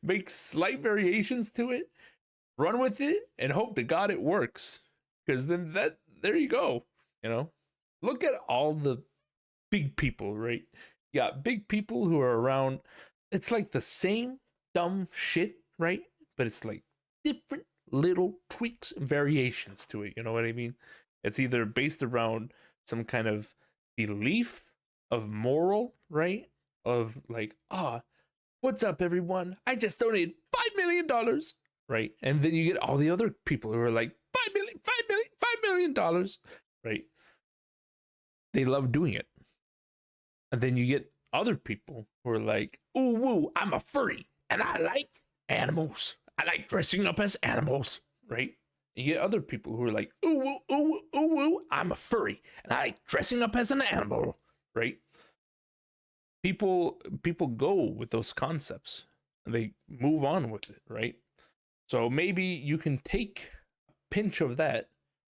Make slight variations to it, run with it, and hope to God it works. Because then there you go. You know, look at all the big people, right? You got big people who are around. It's like the same dumb shit, right? But it's like different little tweaks and variations to it. You know what I mean? It's either based around some kind of belief of moral, right? Of like, ah, what's up, everyone? I just donated $5 million, right? And then you get all the other people who are like, 5 million, 5 million, $5 million, right? They love doing it. And then you get other people who are like, ooh, woo, I'm a furry and I like animals. I like dressing up as animals, right? And you get other people who are like, ooh, woo, ooh, ooh, woo, I'm a furry and I like dressing up as an animal, right? People go with those concepts and they move on with it, right? So maybe you can take a pinch of that,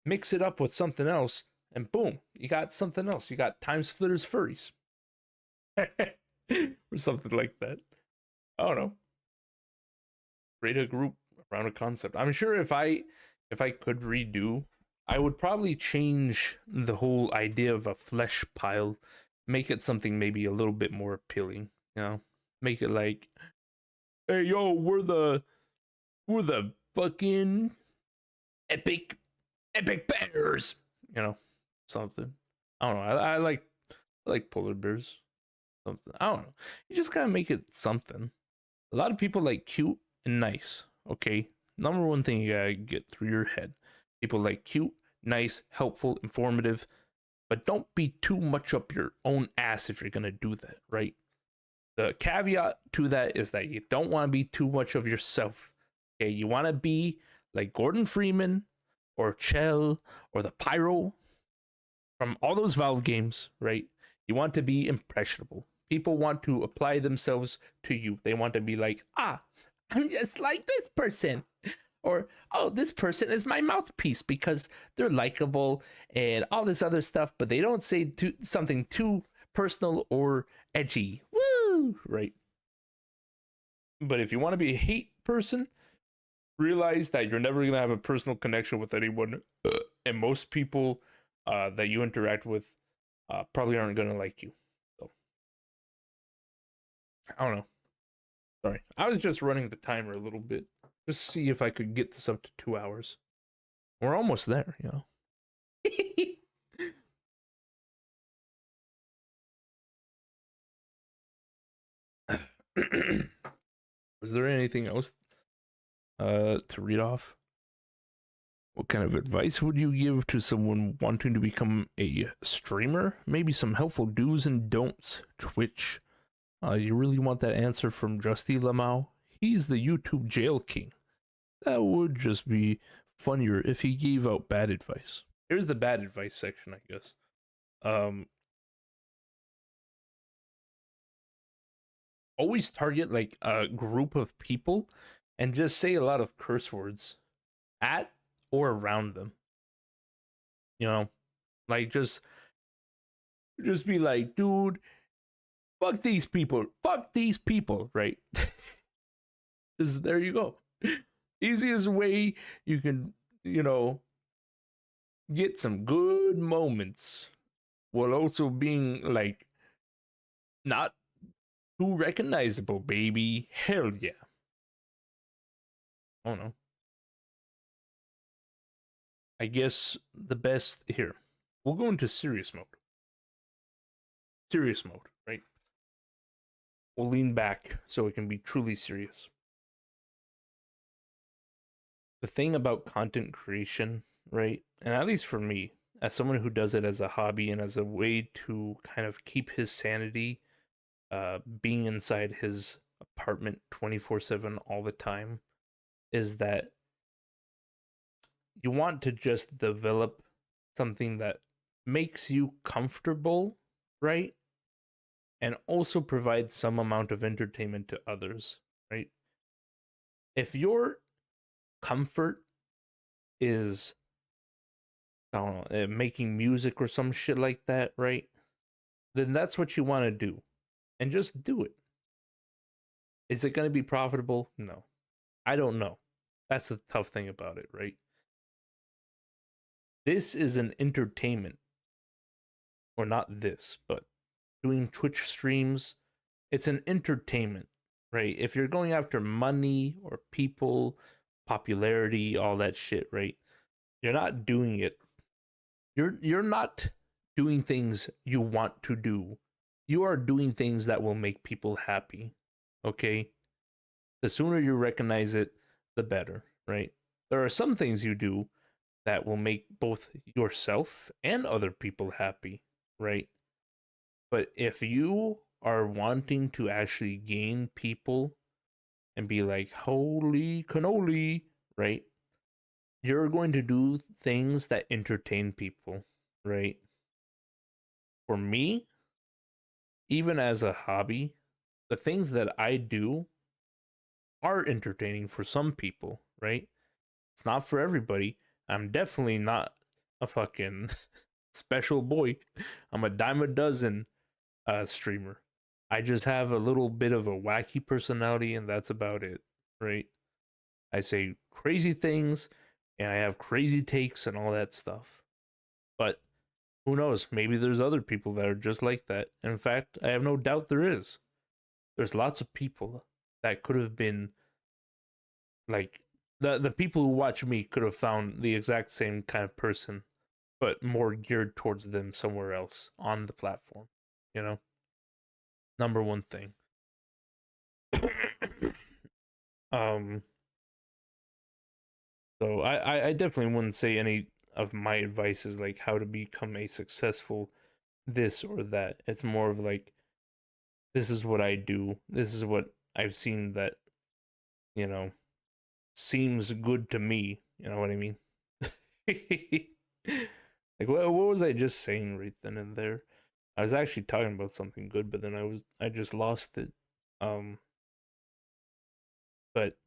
mix it up with something else, and boom, you got something else. You got Time Splitters furries. Or something like that. I don't know. Create a group around a concept. I'm sure if I could redo, I would probably change the whole idea of a flesh pile, make it something maybe a little bit more appealing. You know, make it like, hey yo, we're the fucking epic epic bears. You know, something. I don't know. I like polar bears. Something. I don't know. You just gotta make it something. A lot of people like cute and nice. Okay, number one thing you gotta get through your head. People like cute, nice, helpful, informative, but don't be too much up your own ass if you're gonna do that, right? The caveat to that is that you don't want to be too much of yourself. Okay, you want to be like Gordon Freeman or Chell or the Pyro from all those Valve games, right? You want to be impressionable. People want to apply themselves to you. They want to be like, ah, I'm just like this person. Or, oh, this person is my mouthpiece because they're likable and all this other stuff, but they don't say something too personal or edgy. Woo! Right. But if you want to be a hate person, realize that you're never going to have a personal connection with anyone. And most people that you interact with probably aren't going to like you. So, I don't know. Sorry. I was just running the timer a little bit. Just see if I could get this up to 2 hours. We're almost there, you know. Was there anything else to read off? What kind of advice would you give to someone wanting to become a streamer? Maybe some helpful do's and don'ts. Twitch. You really want that answer from Justy Lamau? He's the YouTube jail king. That would just be funnier if he gave out bad advice. Here's the bad advice section, I guess. Always target like a group of people and just say a lot of curse words at or around them. You know, like just be like, dude, fuck these people, right? Just there you go. Easiest way you can, you know, get some good moments while also being like not too recognizable, baby. Hell yeah. I don't know. I guess the best here. We'll go into serious mode. Serious mode, right? We'll lean back so it can be truly serious. The thing about content creation, right? And at least for me, as someone who does it as a hobby and as a way to kind of keep his sanity, being inside his apartment 24/7 all the time, is that you want to just develop something that makes you comfortable, right? And also provides some amount of entertainment to others, right? If your comfort is, I don't know, making music or some shit like that, right? Then that's what you want to do. And just do it. Is it going to be profitable? No. I don't know. That's the tough thing about it, right? This is an entertainment. Or not this, but doing Twitch streams, it's an entertainment, right? If you're going after money or people, popularity, all that shit, right? You're not doing it. You're not doing things you want to do. You are doing things that will make people happy. Okay? The sooner you recognize it, the better, right? There are some things you do that will make both yourself and other people happy, right? But if you are wanting to actually gain people and be like, holy cannoli, right? You're going to do things that entertain people, right? For me, even as a hobby, the things that I do are entertaining for some people, right? It's not for everybody. I'm definitely not a fucking special boy. I'm a dime a dozen streamer. I just have a little bit of a wacky personality, and that's about it, right? I say crazy things, and I have crazy takes and all that stuff. But who knows? Maybe there's other people that are just like that. In fact, I have no doubt there is. There's lots of people that could have been like the people who watch me could have found the exact same kind of person, but more geared towards them somewhere else on the platform. You know, number one thing. um So I definitely wouldn't say any of my advice is like how to become a successful this or that. It's more of like this is what I do. This is what I've seen that, you know, seems good to me. You know what I mean? Like what was I just saying right then and there? I was actually talking about something good, but then I just lost it. Um but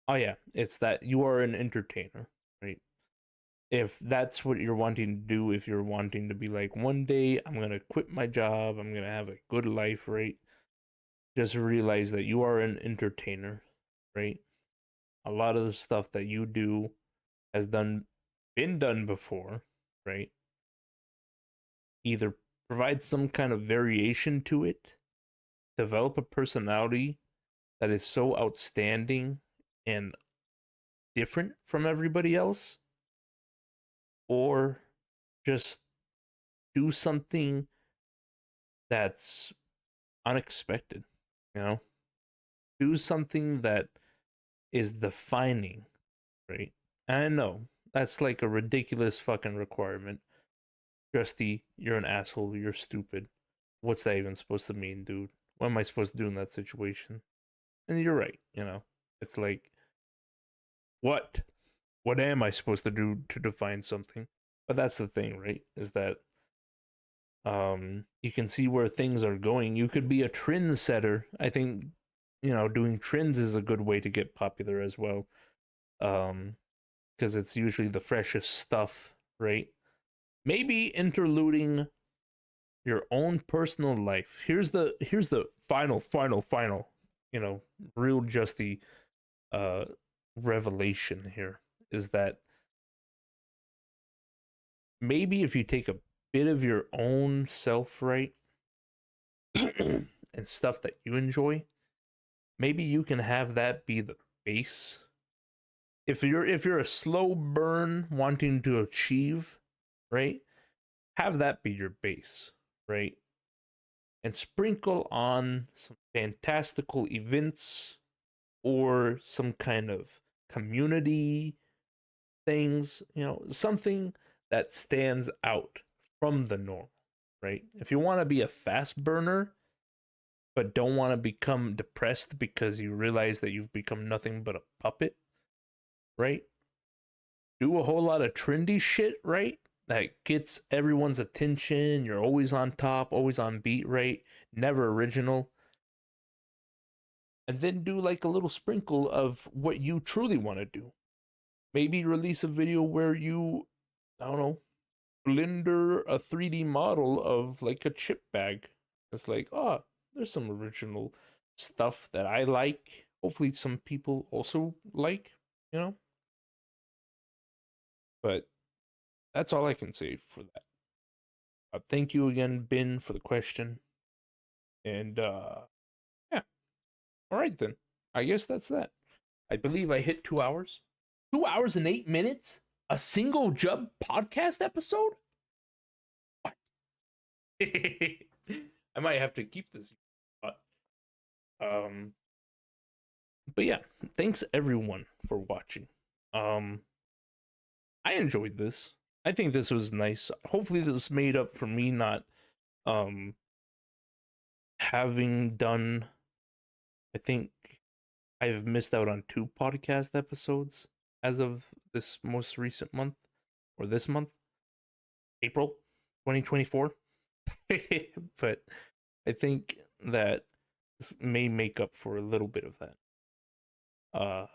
oh yeah, it's that you are an entertainer, right? If that's what you're wanting to do, if you're wanting to be like, one day I'm going to quit my job, I'm going to have a good life, right? Just realize that you are an entertainer, right? A lot of the stuff that you do has been done before, right? Either provide some kind of variation to it, develop a personality that is so outstanding and different from everybody else, or just do something that's unexpected, you know? Do something that is defining, right? And I know that's like a ridiculous fucking requirement. Justy, you're an asshole, you're stupid. What's that even supposed to mean, dude? What am I supposed to do in that situation? And you're right, you know? It's like, what? What am I supposed to do to define something? But that's the thing, right? Is that you can see where things are going. You could be a trendsetter. I think, you know, doing trends is a good way to get popular as well. Because it's usually the freshest stuff, right? Maybe interluding your own personal life. Here's the final, you know, real justy uh revelation here is that maybe if you take a bit of your own self, right, and stuff that you enjoy, maybe you can have that be the base. If you're a slow burn wanting to achieve, right, have that be your base, right, and sprinkle on some fantastical events or some kind of community things, you know, something that stands out from the norm, right? If you want to be a fast burner but don't want to become depressed because you realize that you've become nothing but a puppet, right? Do a whole lot of trendy shit, right? That gets everyone's attention. You're always on top, always on beat, right? Never original. And then do like a little sprinkle of what you truly want to do. Maybe release a video where you, I don't know, blender a 3D model of like a chip bag. It's like, oh, there's some original stuff that I like. Hopefully, some people also like, you know? But that's all I can say for that. Thank you again, Ben, for the question. And yeah, all right then. I guess that's that. I believe I hit 2 hours. 2 hours and 8 minutes? A single Jub podcast episode? I might have to keep this. But, um, but yeah, thanks everyone for watching. Um, I enjoyed this. I think this was nice. Hopefully, this made up for me not um having done. I think I've missed out on 2 podcast episodes as of this most recent month or this month, April 2024. But I think that this may make up for a little bit of that.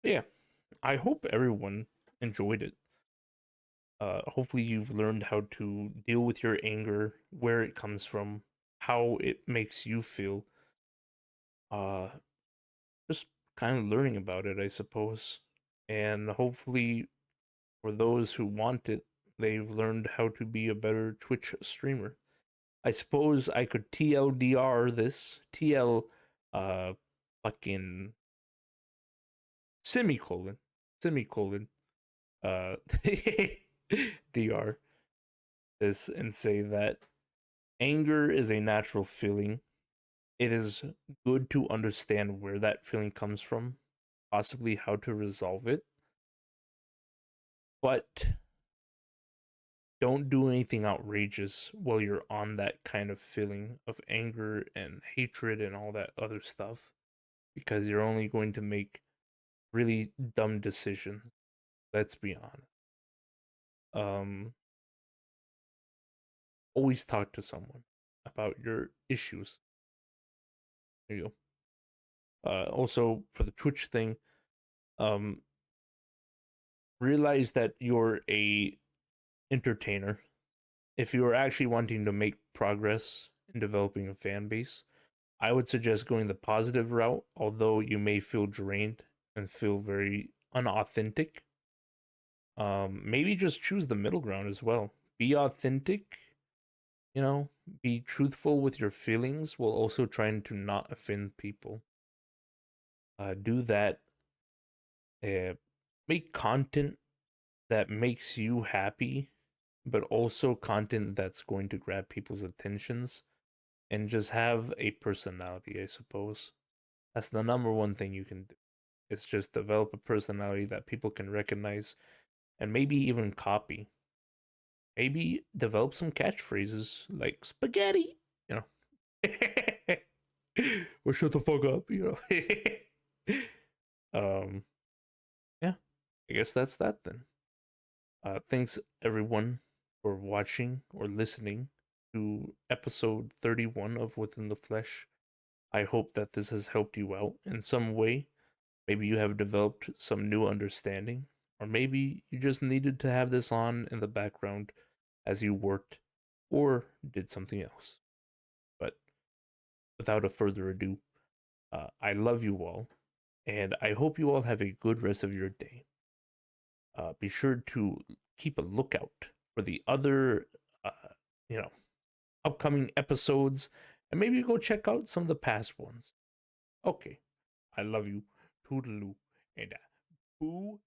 Yeah, I hope everyone enjoyed it. Hopefully, you've learned how to deal with your anger, where it comes from, how it makes you feel. Uh, just kind of learning about it, I suppose. And hopefully, for those who want it, they've learned how to be a better Twitch streamer. I suppose I could TLDR this, TL, fucking semicolon, semicolon, uh, DR this and say that anger is a natural feeling. It is good to understand where that feeling comes from, possibly how to resolve it, but don't do anything outrageous while you're on that kind of feeling of anger and hatred and all that other stuff, because you're only going to make really dumb decisions. Let's be honest. Um, always talk to someone about your issues. There you go. Also, for the Twitch thing, um, realize that you're a entertainer. If you are actually wanting to make progress in developing a fan base, I would suggest going the positive route, although you may feel drained and feel very unauthentic. Maybe just choose the middle ground as well. Be authentic, you know, be truthful with your feelings while also trying to not offend people. Do that. Uh, make content that makes you happy, but also content that's going to grab people's attentions and just have a personality, I suppose. That's the number one thing you can do. It's just develop a personality that people can recognize and maybe even copy. Maybe develop some catchphrases like spaghetti, you know. Or shut the fuck up, you know. Yeah, I guess that's that then. Thanks everyone for watching or listening to episode 31 of Within the Flesh. I hope that this has helped you out in some way. Maybe you have developed some new understanding, or maybe you just needed to have this on in the background as you worked or did something else. But without a further ado, I love you all, and I hope you all have a good rest of your day. Be sure to keep a lookout for the other, uh, you know, upcoming episodes, and maybe go check out some of the past ones. Okay, I love you, toodaloo, and boo